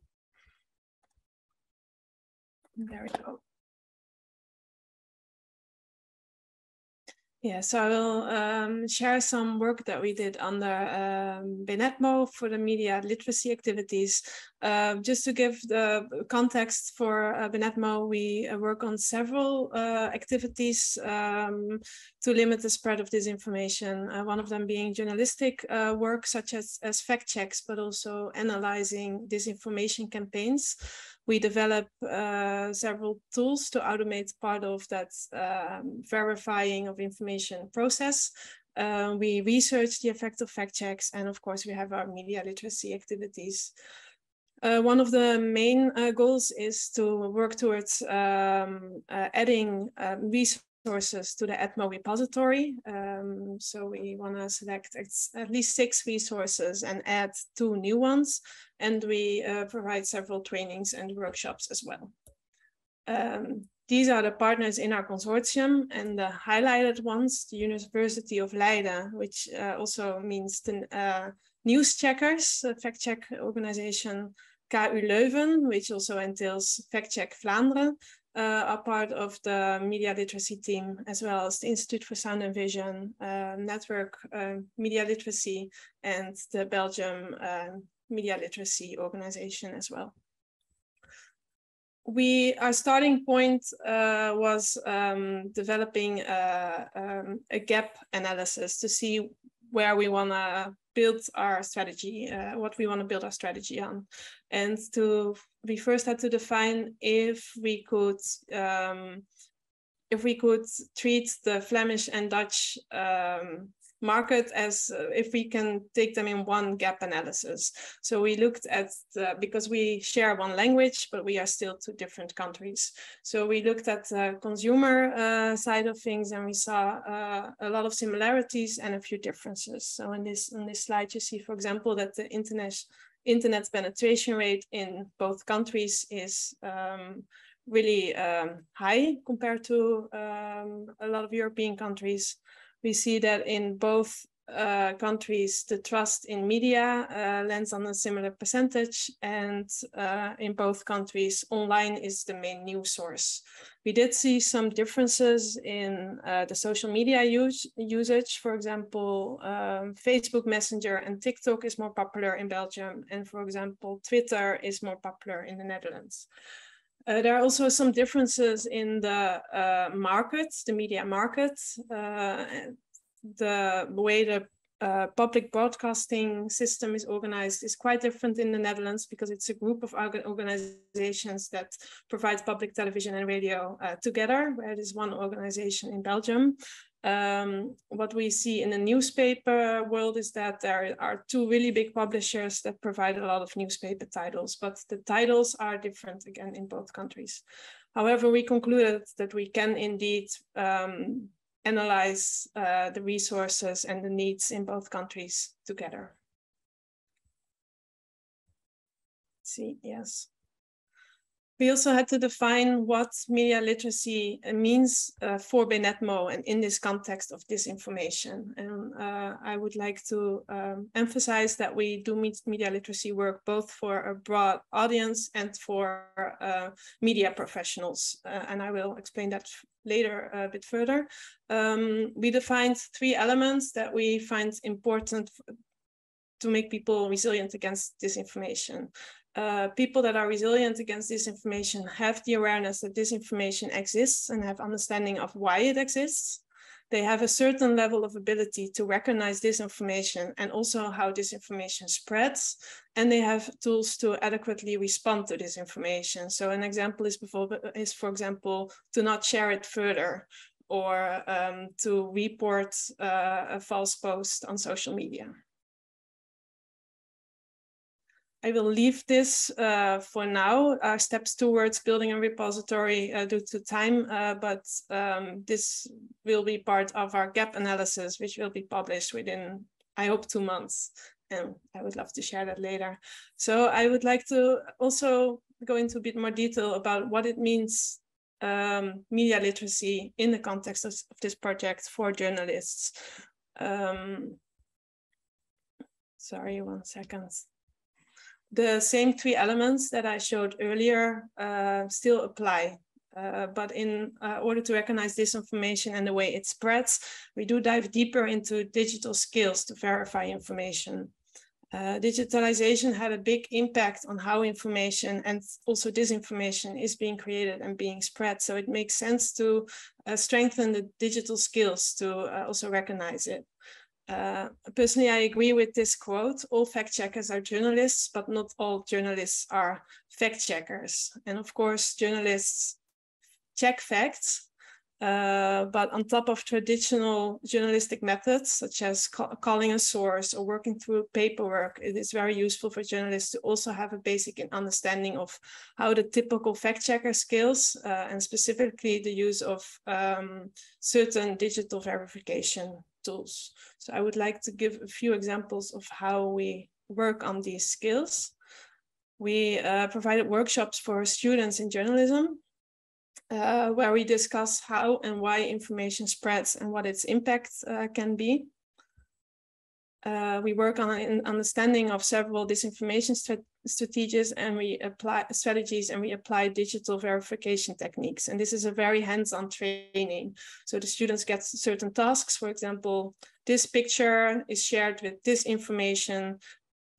There we go. Yeah, so I will share some work that we did under BENEDMO for the media literacy activities. Just to give the context for BENEDMO, we work on several activities to limit the spread of disinformation. One of them being journalistic work, such as fact checks, but also analyzing disinformation campaigns. We develop several tools to automate part of that verifying of information process. We research the effect of fact checks, and of course we have our media literacy activities. One of the main goals is to work towards adding resources to the EDMO repository. So we want to select at least 6 resources and add 2 new ones. And we provide several trainings and workshops as well. These are the partners in our consortium, and the highlighted ones, the University of Leiden, which also means the news checkers, fact check organization, KU Leuven, which also entails Fact Check Vlaanderen, are part of the media literacy team, as well as the Institute for Sound and Vision, Netwerk Media Literacy, and the Belgium Media Literacy Organization as well. Our starting point was developing a gap analysis to see where we want to build our strategy, what we want to build our strategy on. And we first had to define if we could treat the Flemish and Dutch market as if we can take them in one gap analysis. So we looked at because we share one language, but we are still 2 different countries. So we looked at the consumer side of things, and we saw a lot of similarities and a few differences. So in this slide, you see, for example, that the internet penetration rate in both countries is really high compared to a lot of European countries. We see that in both countries, the trust in media lands on a similar percentage, and in both countries, online is the main news source. We did see some differences in the social media usage. For example, Facebook Messenger and TikTok is more popular in Belgium, and for example, Twitter is more popular in the Netherlands. There are also some differences in the markets, the media market. The way the public broadcasting system is organized is quite different in the Netherlands because it's a group of organizations that provide public television and radio together, where it is one organization in Belgium. What we see in the newspaper world is that there are two really big publishers that provide a lot of newspaper titles, but the titles are different again in both countries. However, we concluded that we can indeed analyze the resources and the needs in both countries together. Let's see, yes. We also had to define what media literacy means for BENEDMO and in this context of disinformation. And I would like to emphasize that we do media literacy work both for a broad audience and for media professionals. And I will explain that later a bit further. We defined 3 elements that we find important to make people resilient against disinformation. People that are resilient against disinformation have the awareness that disinformation exists and have understanding of why it exists. They have a certain level of ability to recognize disinformation and also how disinformation spreads, and they have tools to adequately respond to disinformation. So an example is for example, to not share it further, or to report a false post on social media. I will leave this for now, our steps towards building a repository due to time, but this will be part of our gap analysis, which will be published within, I hope, 2 months. And I would love to share that later. So I would like to also go into a bit more detail about what it means, media literacy in the context of this project for journalists. Sorry, 1 second. The same 3 elements that I showed earlier still apply, but in order to recognize disinformation and the way it spreads, we do dive deeper into digital skills to verify information. Digitalization had a big impact on how information and also disinformation is being created and being spread. So it makes sense to strengthen the digital skills to also recognize it. Personally, I agree with this quote: all fact checkers are journalists, but not all journalists are fact checkers. And of course, journalists check facts, but on top of traditional journalistic methods, such as calling a source or working through paperwork, it is very useful for journalists to also have a basic understanding of how the typical fact checker skills, and specifically the use of certain digital verification tools. So I would like to give a few examples of how we work on these skills. We provided workshops for students in journalism, where we discuss how and why information spreads and what its impact can be. We work on an understanding of several disinformation strategies, and we apply digital verification techniques. And this is a very hands-on training. So the students get certain tasks. For example, this picture is shared with this information,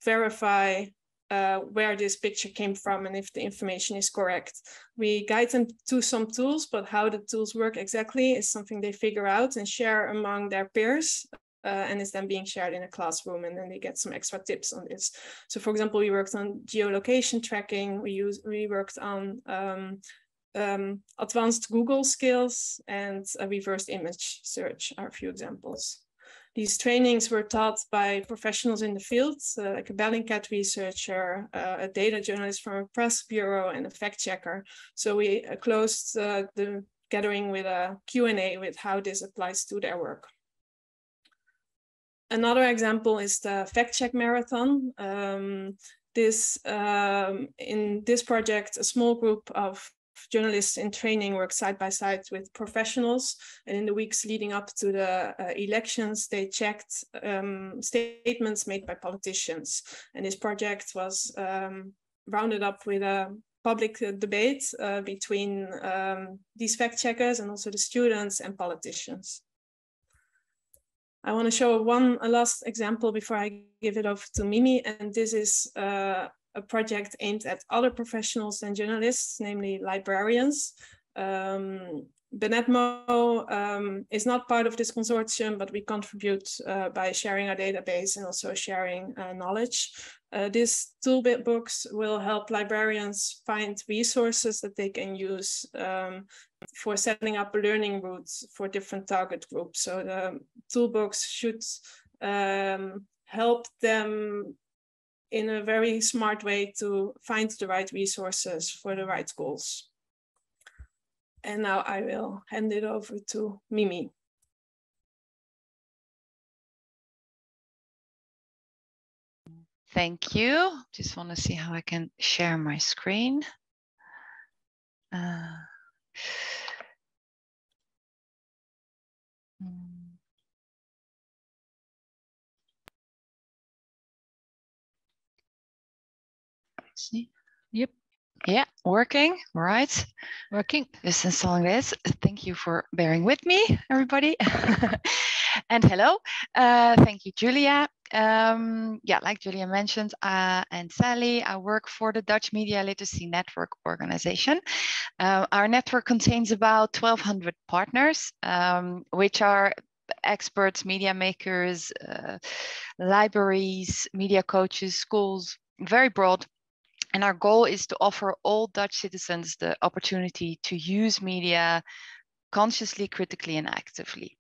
verify where this picture came from and if the information is correct. We guide them to some tools, but how the tools work exactly is something they figure out and share among their peers. And is then being shared in a classroom, and then they get some extra tips on this. So for example, we worked on geolocation tracking, we worked on advanced Google skills, and a reverse image search are a few examples. These trainings were taught by professionals in the field, like a Bellingcat researcher, a data journalist from a press bureau, and a fact checker. So we closed the gathering with a Q&A with how this applies to their work. Another example is the fact check marathon. In this project, a small group of journalists in training work side by side with professionals. And in the weeks leading up to the elections, they checked statements made by politicians. And this project was rounded up with a public debate between these fact checkers and also the students and politicians. I want to show a last example before I give it over to Mimi, and this is a project aimed at other professionals than journalists, namely librarians. BENEDMO is not part of this consortium, but we contribute by sharing our database and also sharing knowledge. These toolbooks will help librarians find resources that they can use for setting up learning routes for different target groups. So the toolbox should help them in a very smart way to find the right resources for the right goals. And now I will hand it over to Mimi. Thank you. Just want to see how I can share my screen. See? Yep. Yeah, working, all right. Working. Just installing this. Thank you for bearing with me, everybody. And hello, thank you, Julia. Yeah, like Julia mentioned, and Sally, I work for the Dutch Media Literacy Network organization. Our network contains about 1,200 partners, which are experts, media makers, libraries, media coaches, schools, very broad. And our goal is to offer all Dutch citizens the opportunity to use media consciously, critically, and actively.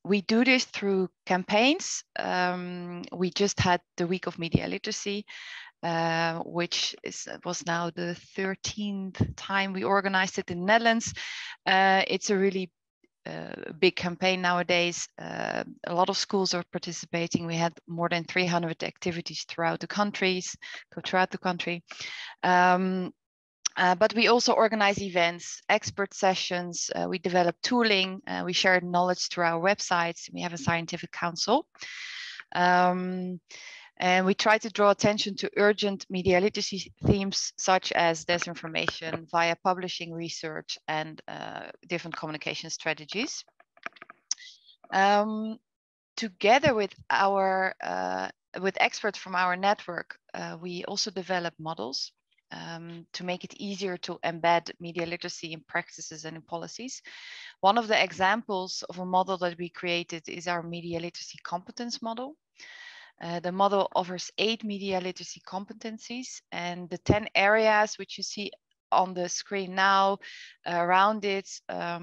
We do this through campaigns. We just had the Week of Media Literacy, which was now the 13th time we organized it in the Netherlands. It's a really big campaign nowadays. A lot of schools are participating. We had more than 300 activities throughout the country. But we also organize events, expert sessions. We develop tooling. We share knowledge through our websites. We have a scientific council. And we try to draw attention to urgent media literacy themes such as disinformation via publishing research and different communication strategies. Together with experts from our network, we also develop models to make it easier to embed media literacy in practices and in policies. One of the examples of a model that we created is our media literacy competence model. The model offers 8 media literacy competencies, and the 10 areas which you see on the screen now around it are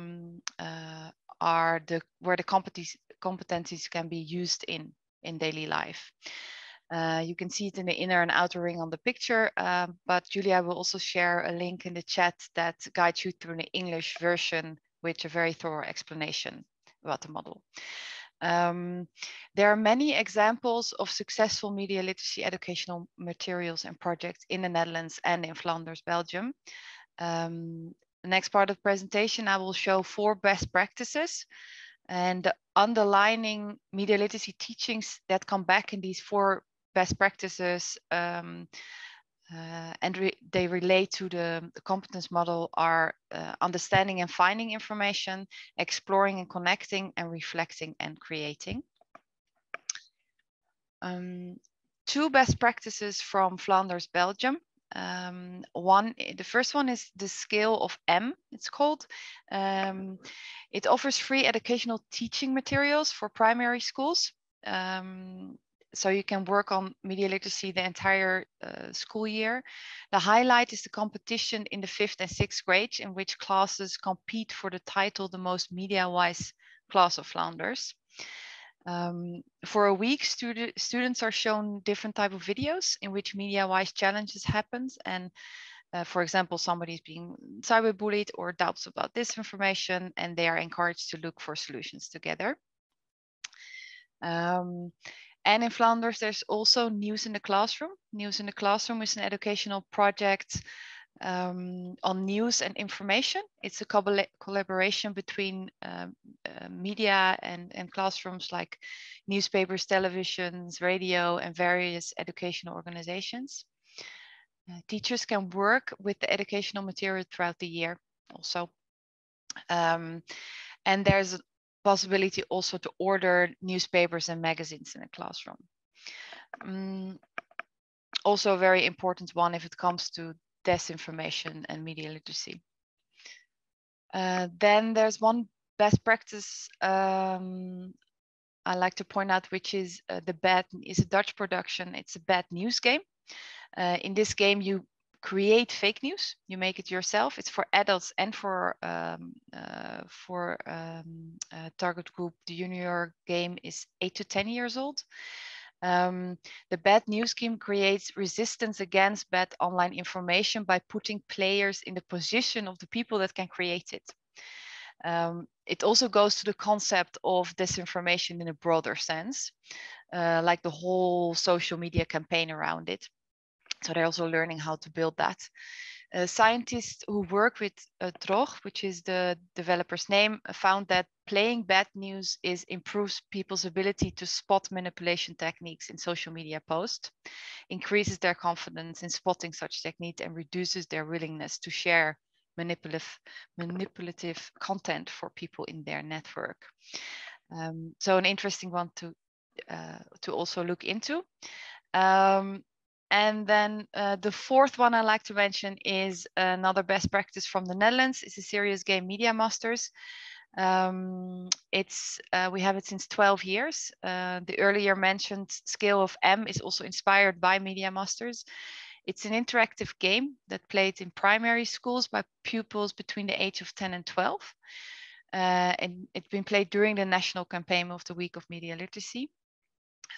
where the competencies can be used in daily life. You can see it in the inner and outer ring on the picture, but Julia will also share a link in the chat that guides you through the English version with a very thorough explanation about the model. There are many examples of successful media literacy educational materials and projects in the Netherlands and in Flanders, Belgium. The next part of the presentation, I will show 4 best practices and the underlining media literacy teachings that come back in these 4 best practices and they relate to the competence model are understanding and finding information, exploring and connecting, and reflecting and creating. 2 best practices from Flanders, Belgium. The first one is the scale of M, it's called. It offers free educational teaching materials for primary schools. So you can work on media literacy the entire school year. The highlight is the competition in the 5th and 6th grades, in which classes compete for the title, the most media-wise class of Flanders. For a week, students are shown different type of videos in which media-wise challenges happens. And for example, somebody is being cyberbullied or doubts about disinformation, and they are encouraged to look for solutions together. And in Flanders, there's also News in the Classroom. News in the Classroom is an educational project on news and information. It's a collaboration between media and classrooms like newspapers, televisions, radio, and various educational organizations. Teachers can work with the educational material throughout the year also. And there's a possibility also to order newspapers and magazines in a classroom. Also a very important one if it comes to disinformation and media literacy. Then there's one best practice I like to point out, which is a Dutch production. It's a bad news game. In this game, you create fake news. You make it yourself. It's for adults and for target group. The junior game is 8 to 10 years old. The bad news game creates resistance against bad online information by putting players in the position of the people that can create it. It also goes to the concept of disinformation in a broader sense, like the whole social media campaign around it. So they're also learning how to build that. Scientists who work with Trog, which is the developer's name, found that playing bad news improves people's ability to spot manipulation techniques in social media posts, increases their confidence in spotting such techniques, and reduces their willingness to share manipulative content for people in their network. So an interesting one to also look into. And then the fourth one I like to mention is another best practice from the Netherlands. It's a serious game, Media Masters. We have it since 12 years. The earlier mentioned scale of M is also inspired by Media Masters. It's an interactive game that played in primary schools by pupils between the age of 10 and 12. And it's been played during the national campaign of the Week of Media Literacy.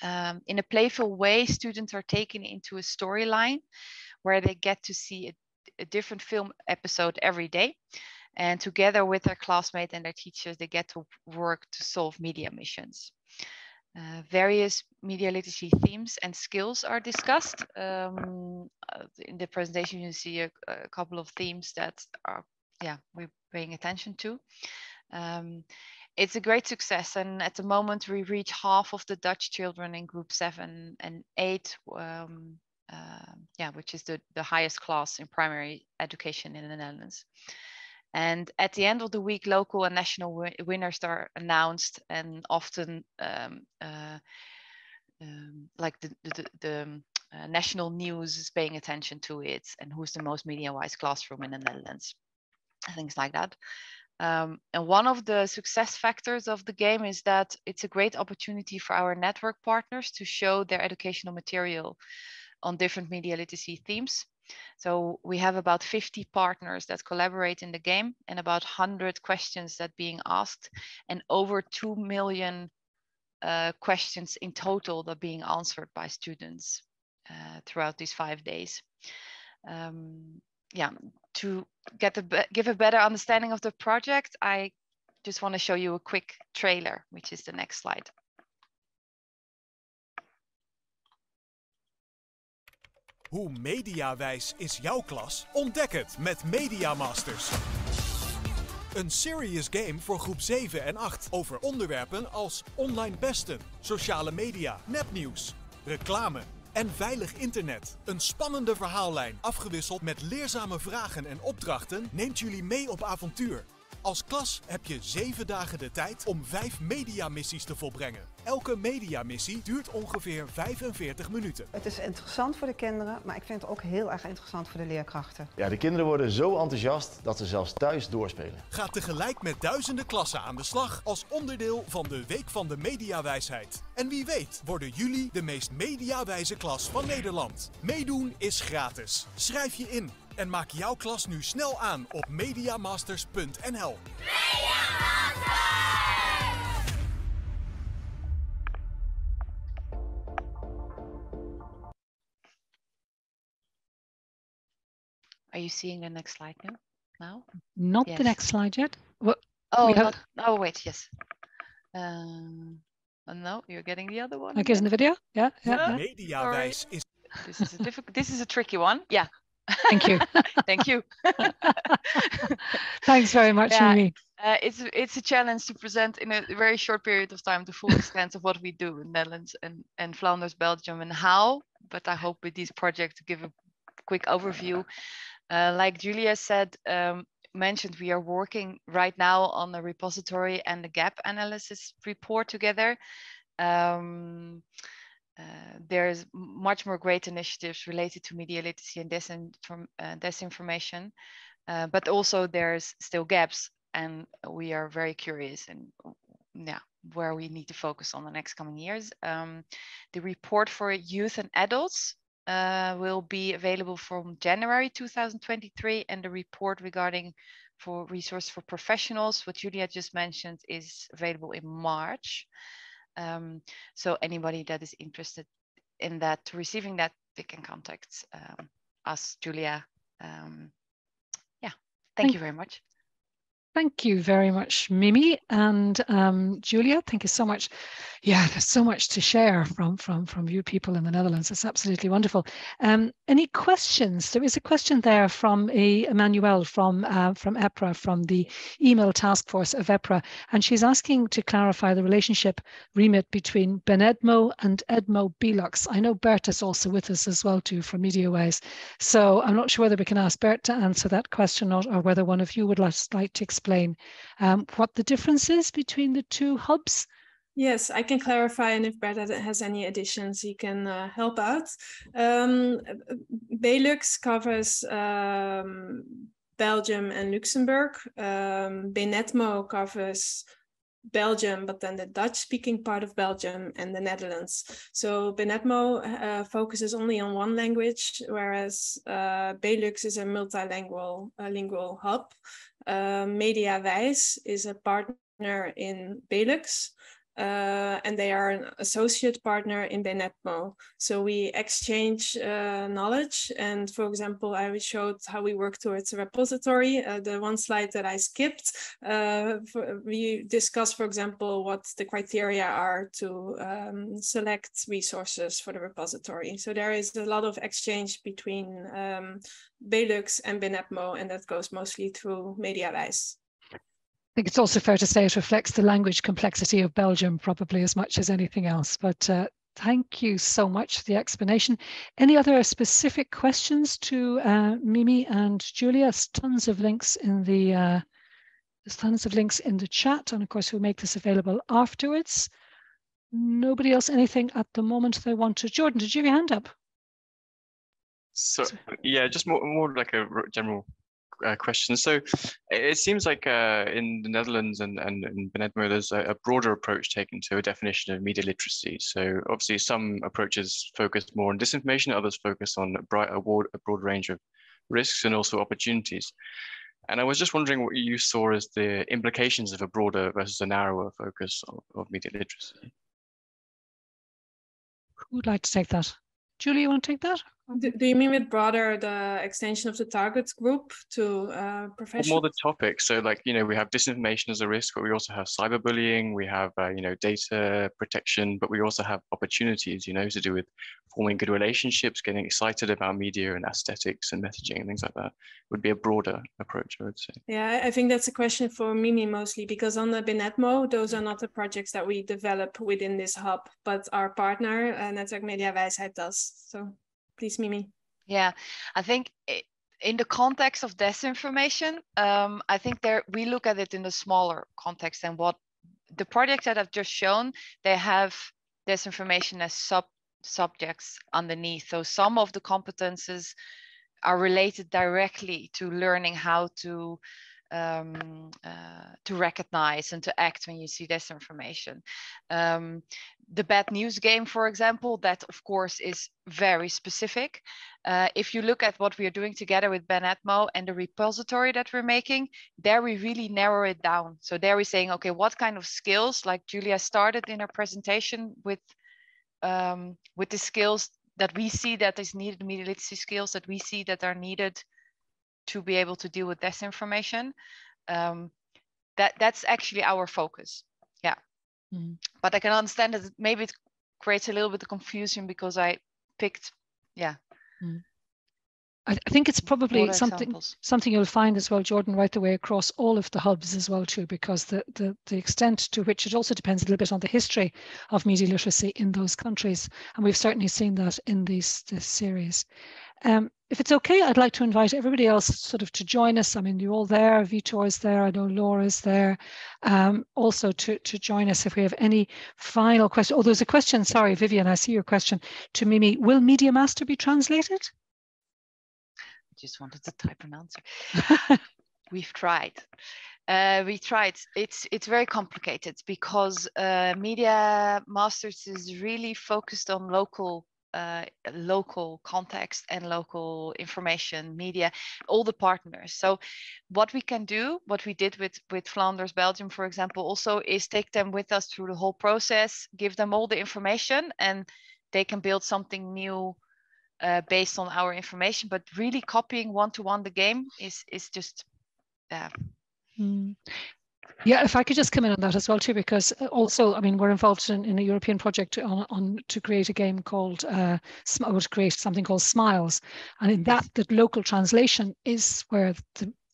In a playful way, students are taken into a storyline where they get to see a different film episode every day. And together with their classmates and their teachers, they get to work to solve media missions. Various media literacy themes and skills are discussed. In the presentation, you see a couple of themes that we're paying attention to. It's a great success, and at the moment we reach half of the Dutch children in group 7 and 8, which is the highest class in primary education in the Netherlands. And at the end of the week, local and national winners are announced, and often like the national news is paying attention to it, and who's the most media-wise classroom in the Netherlands, things like that. And one of the success factors of the game is that it's a great opportunity for our network partners to show their educational material on different media literacy themes. So we have about 50 partners that collaborate in the game, and about 100 questions that being asked, and over 2 million questions in total that being answered by students throughout these 5 days. To give a better understanding of the project, I just want to show you a quick trailer, which is the next slide. Hoe mediawijs is jouw klas? Ontdek het met Media Masters. Een serious game voor groep 7 en 8 over onderwerpen als online pesten, sociale media, nepnieuws, reclame en veilig internet. Een spannende verhaallijn, afgewisseld met leerzame vragen en opdrachten, neemt jullie mee op avontuur. Als klas heb je 7 dagen de tijd om 5 mediamissies te volbrengen. Elke mediamissie duurt ongeveer 45 minuten. Het is interessant voor de kinderen, maar ik vind het ook heel erg interessant voor de leerkrachten. Ja, de kinderen worden zo enthousiast dat ze zelfs thuis doorspelen. Ga tegelijk met duizenden klassen aan de slag als onderdeel van de Week van de Mediawijsheid. En wie weet worden jullie de meest mediawijze klas van Nederland. Meedoen is gratis. Schrijf je in en maak jouw klas nu snel aan op mediamasters.nl. Are you seeing the next slide now? Not Yes. the next slide yet. Oh, wait, yes. No, you're getting the other one. Like in the video? Yeah. Mediawijs is... This is a tricky one. Yeah. Thank you. Thank you. Thanks very much, Mimi. It's a challenge to present in a very short period of time the full extent of what we do in Netherlands and Flanders, Belgium, and how. But I hope with these projects to give a quick overview. Like Julia said, mentioned, we are working right now on the repository and the gap analysis report together. There's much more great initiatives related to media literacy and disinformation, but also there's still gaps, and we are very curious and where we need to focus on the next coming years. The report for youth and adults will be available from January 2023, and the report regarding for resource for professionals, what Julia just mentioned, is available in March. So anybody that is interested in that, receiving that, they can contact us, Julia. Thank you very much. Thank you very much, Mimi and Julia. Thank you so much. Yeah, there's so much to share from you people in the Netherlands. It's absolutely wonderful. Any questions? There is a question there from Emmanuelle from EPRA, from the email task force of EPRA, and she's asking to clarify the relationship remit between BENEDMO and EDMO BELUX. I know Bert is also with us as well too from Mediawijsheid, so I'm not sure whether we can ask Bert to answer that question or whether one of you would like to explain what the difference is between the two hubs. Yes, I can clarify, and if Bert has any additions, he can help out. BELUX covers Belgium and Luxembourg. BENEDMO covers Belgium, but then the Dutch-speaking part of Belgium and the Netherlands. So BENEDMO focuses only on one language, whereas BELUX is a multilingual lingual hub. Mediawijsheid is a partner in BELUX, and they are an associate partner in BENEDMO. So we exchange knowledge. And for example, I showed how we work towards a repository. The one slide that I skipped, we discussed, for example, what the criteria are to select resources for the repository. So there is a lot of exchange between BELUX and BENEDMO, and that goes mostly through Mediawijsheid. I think it's also fair to say it reflects the language complexity of Belgium probably as much as anything else. But thank you so much for the explanation. Any other specific questions to Mimi and Julia? There's tons of links in the chat, and of course we'll make this available afterwards. Nobody else, anything at the moment they want to? Jordan, did you have your hand up? So yeah, just more like a general question. So it seems like in the Netherlands and in BENEDMO, there's a broader approach taken to a definition of media literacy. So obviously some approaches focus more on disinformation, others focus on a broad range of risks and also opportunities. And I was just wondering what you saw as the implications of a broader versus a narrower focus of media literacy. Who would like to take that? Julie, you want to take that? Do you mean with broader the extension of the target group to professionals? More the topic. So like, you know, we have disinformation as a risk, but we also have cyberbullying, we have, you know, data protection, but we also have opportunities, you know, to do with forming good relationships, getting excited about media and aesthetics and messaging and things like that. Would be a broader approach, I would say. Yeah, I think that's a question for Mimi mostly, because on the BENEDMO, those are not the projects that we develop within this hub, but our partner, Netwerk Mediawijsheid, does. So please, Mimi. Yeah, I think in the context of disinformation, I think we look at it in the smaller context, and what the projects that I've just shown, they have disinformation as subjects underneath. So some of the competences are related directly to learning how to recognize and to act when you see disinformation. The bad news game, for example, that of course is very specific. If you look at what we are doing together with BENEDMO and the repository that we're making, there we really narrow it down. So there we're saying, okay, what kind of skills, like Julia started in her presentation with the skills that we see that is needed, media literacy skills that we see that are needed to be able to deal with disinformation. That's actually our focus. Yeah. Mm-hmm. But I can understand that maybe it creates a little bit of confusion because I picked, yeah. Mm-hmm. I think it's probably More something you'll find as well, Jordan, right the way across all of the hubs as well too, because the extent to which it also depends a little bit on the history of media literacy in those countries, and we've certainly seen that in this series. If it's okay, I'd like to invite everybody else sort of to join us. I mean, you're all there. Vitor is there. I know Laure is there. Also to join us if we have any final question. Oh, there's a question. Sorry, Vivian, I see your question to Mimi. Will Media Master be translated? Just wanted to type an answer. We've tried. We tried. It's very complicated because Media Masters is really focused on local context and local information, media, all the partners. So what we can do, what we did with Flanders, Belgium, for example, also is take them with us through the whole process, give them all the information, and they can build something new based on our information. But really copying one-to-one the game is just Yeah, if I could just come in on that as well too, because also, I mean, we're involved in a European project to create a game called to create something called Smiles, and in that local translation is where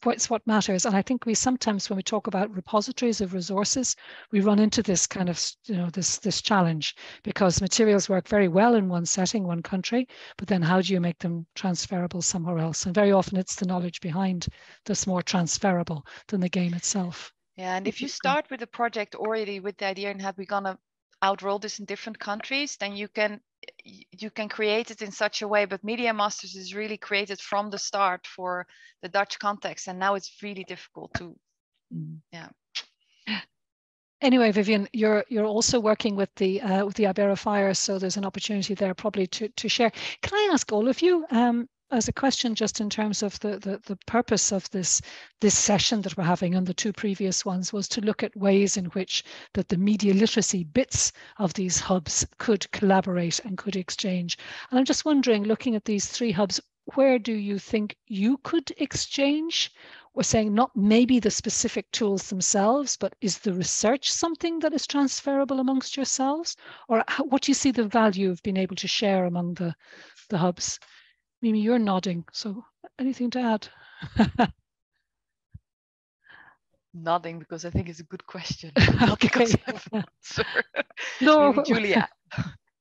it's what matters. And I think we sometimes, when we talk about repositories of resources, we run into this kind of, this challenge, because materials work very well in one setting, one country, but then how do you make them transferable somewhere else? And very often it's the knowledge behind that's more transferable than the game itself. Yeah, and if you start with a project already with the idea and have we're gonna outroll this in different countries, then you can create it in such a way. But Media Masters is really created from the start for the Dutch context, and now it's really difficult to, yeah. Anyway, Vivian, you're also working with the Iberian, so there's an opportunity there probably to share. Can I ask all of you? As a question, just in terms of the purpose of this session that we're having, and the two previous ones, was to look at ways in which that the media literacy bits of these hubs could collaborate and could exchange. And I'm just wondering, looking at these three hubs, where do you think you could exchange? We're saying not maybe the specific tools themselves, but is the research something that is transferable amongst yourselves? Or what do you see the value of being able to share among the hubs? Mimi, you're nodding, so anything to add? Nodding because I think it's a good question. Okay. Maybe Julia.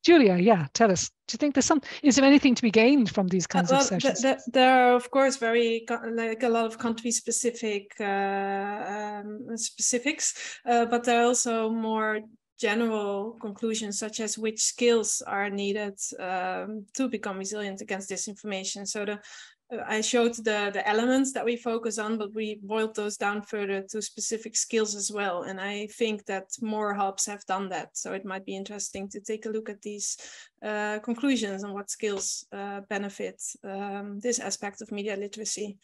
Julia, yeah, tell us. Do you think is there anything to be gained from these kinds of sessions? There are, of course, very a lot of country-specific specifics, but there are also more general conclusions, such as which skills are needed to become resilient against disinformation. So I showed the elements that we focus on, but we boiled those down further to specific skills as well. And I think that more hubs have done that. So it might be interesting to take a look at these conclusions on what skills benefit this aspect of media literacy.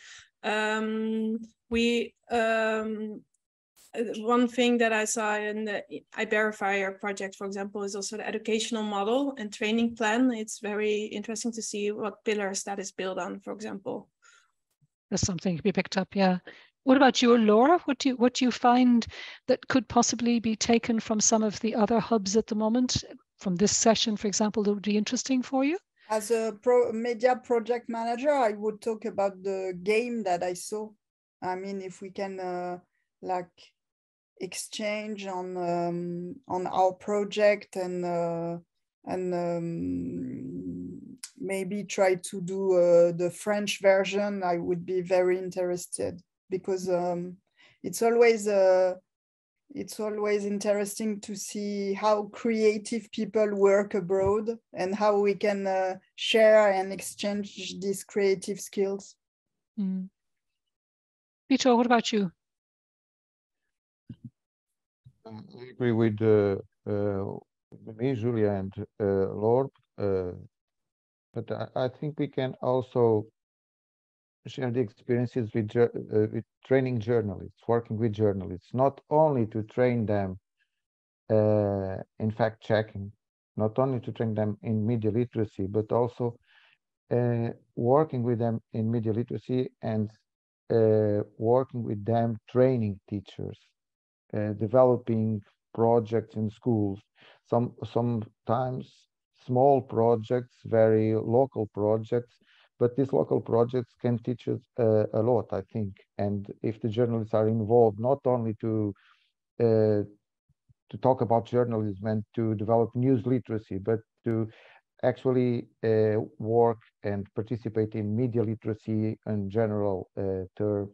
One thing that I saw in the Iberian project, for example, is also the educational model and training plan. It's very interesting to see what pillars that is built on, for example. That's something to be picked up, yeah. What about you, Laure? What do you find that could possibly be taken from some of the other hubs at the moment, from this session, for example, that would be interesting for you? As a media project manager, I would talk about the game that I saw. I mean, if we can exchange on our project and maybe try to do the French version, I would be very interested, because it's always interesting to see how creative people work abroad and how we can share and exchange these creative skills. Vitor, what about you? I agree with me, Julia, and Laure, but I think we can also share the experiences with training journalists, working with journalists, not only to train them in fact-checking, not only to train them in media literacy, but also working with them in media literacy and working with them training teachers. Developing projects in schools, sometimes small projects, very local projects, But these local projects can teach us a lot, I think. And if the journalists are involved, not only to talk about journalism and to develop news literacy, but to actually work and participate in media literacy in general term,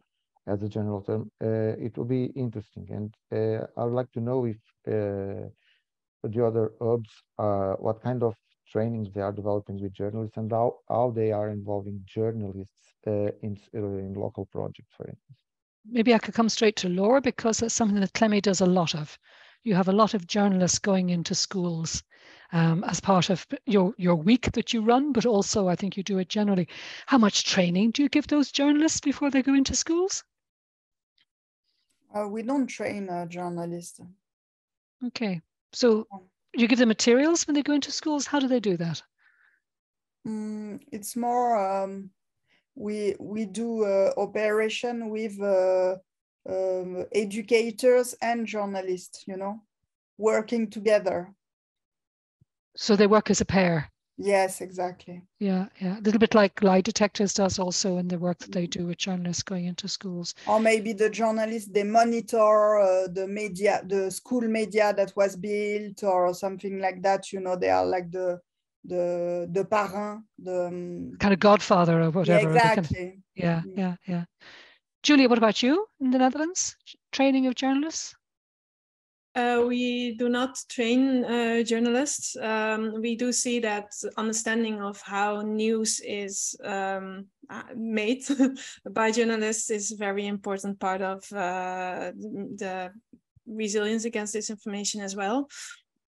as a general term, it will be interesting. And I would like to know if the other hubs, what kind of trainings they are developing with journalists and how they are involving journalists in local projects, for instance. Maybe I could come straight to Laure, because that's something that Clemmie does a lot of. You have a lot of journalists going into schools as part of your week that you run, but also I think you do it generally. How much training do you give those journalists before they go into schools? We don't train journalists. Okay, so you give them materials when they go into schools. How do they do that? It's more we do operation with educators and journalists, you know, working together. So they work as a pair. Yes, exactly. Yeah, yeah. A little bit like Lie Detectors does also in the work that they do with journalists going into schools. Or maybe the journalists, they monitor the media, the school media that was built or something like that. You know, they are like the parrain, the kind of godfather or whatever. Yeah, exactly. Yeah. Julia, what about you in the Netherlands? Training of journalists? We do not train journalists. We do see that understanding of how news is made by journalists is a very important part of the resilience against disinformation as well.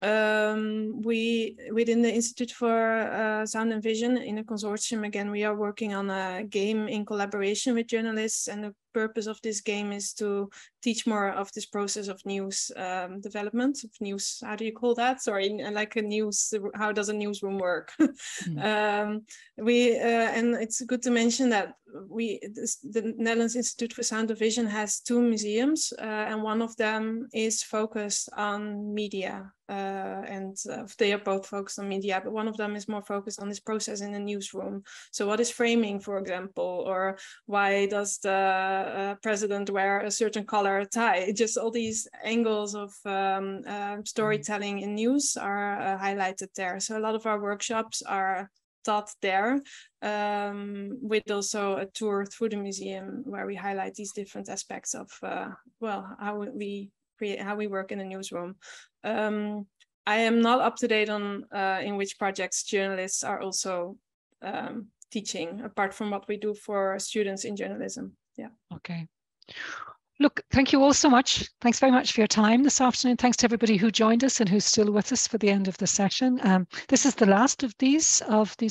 We, within the Institute for Sound and Vision, in a consortium, again, we are working on a game in collaboration with journalists, and the purpose of this game is to teach more of this process of news development, of news, how do you call that? Sorry, like a news, how does a newsroom work? And it's good to mention that the Netherlands Institute for Sound and Vision has 2 museums, and one of them is focused on media. They are both focused on media, but one of them is more focused on this process in the newsroom. So what is framing, for example, or why does the president wear a certain color tie? Just all these angles of storytelling in news are highlighted there. So a lot of our workshops are taught there, with also a tour through the museum where we highlight these different aspects of how we work in the newsroom. I am not up to date on in which projects journalists are also teaching, apart from what we do for students in journalism. Yeah. Okay. Look, thank you all so much. Thanks very much for your time this afternoon. Thanks to everybody who joined us and who's still with us for the end of the session. This is the last of these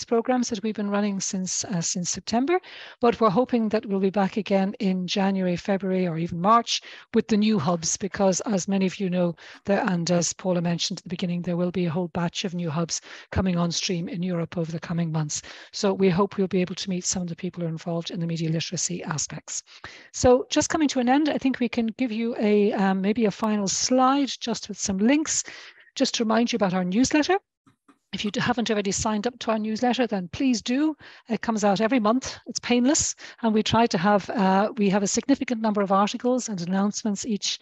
programs that we've been running since September, but we're hoping that we'll be back again in January, February, or even March with the new hubs, because as many of you know, and as Paula mentioned at the beginning, there will be a whole batch of new hubs coming on stream in Europe over the coming months. So we hope we'll be able to meet some of the people who are involved in the media literacy aspects. So just coming to an end, I think we can give you maybe a final slide just with some links, just to remind you about our newsletter. If you haven't already signed up to our newsletter, then please do. It comes out every month. It's painless, and we try to have we have a significant number of articles and announcements each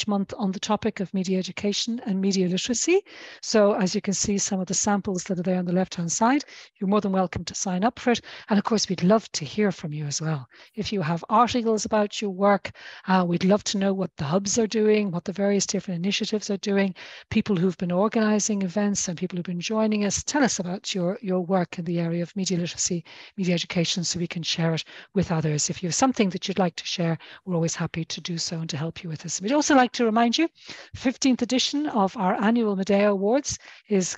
month on the topic of media education and media literacy. So as you can see, some of the samples that are there on the left-hand side, you're more than welcome to sign up for it. And of course, we'd love to hear from you as well. If you have articles about your work, we'd love to know what the hubs are doing, what the various different initiatives are doing, people who've been organizing events and people who've been joining us. Tell us about your work in the area of media literacy, media education, so we can share it with others. If you have something that you'd like to share, we're always happy to do so and to help you with this. We'd also like to remind you, 15th edition of our annual Medea Awards is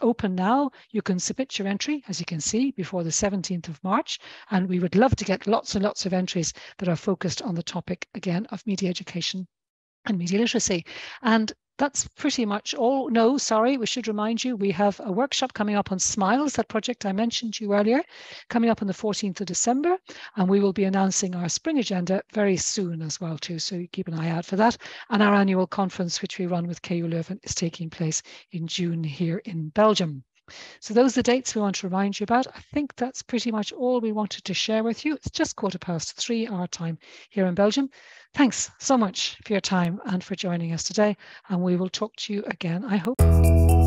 open now. You can submit your entry, as you can see, before the 17th of March, and we would love to get lots and lots of entries that are focused on the topic, again, of media education and media literacy. And that's pretty much all. No, sorry, we should remind you, we have a workshop coming up on Smiles, that project I mentioned to you earlier, coming up on the 14th of December, and we will be announcing our spring agenda very soon as well too, so you keep an eye out for that. And our annual conference, which we run with KU Leuven, is taking place in June here in Belgium. So those are the dates we want to remind you about. I think that's pretty much all we wanted to share with you. It's just 3:15 our time here in Belgium. Thanks so much for your time and for joining us today. And we will talk to you again, I hope.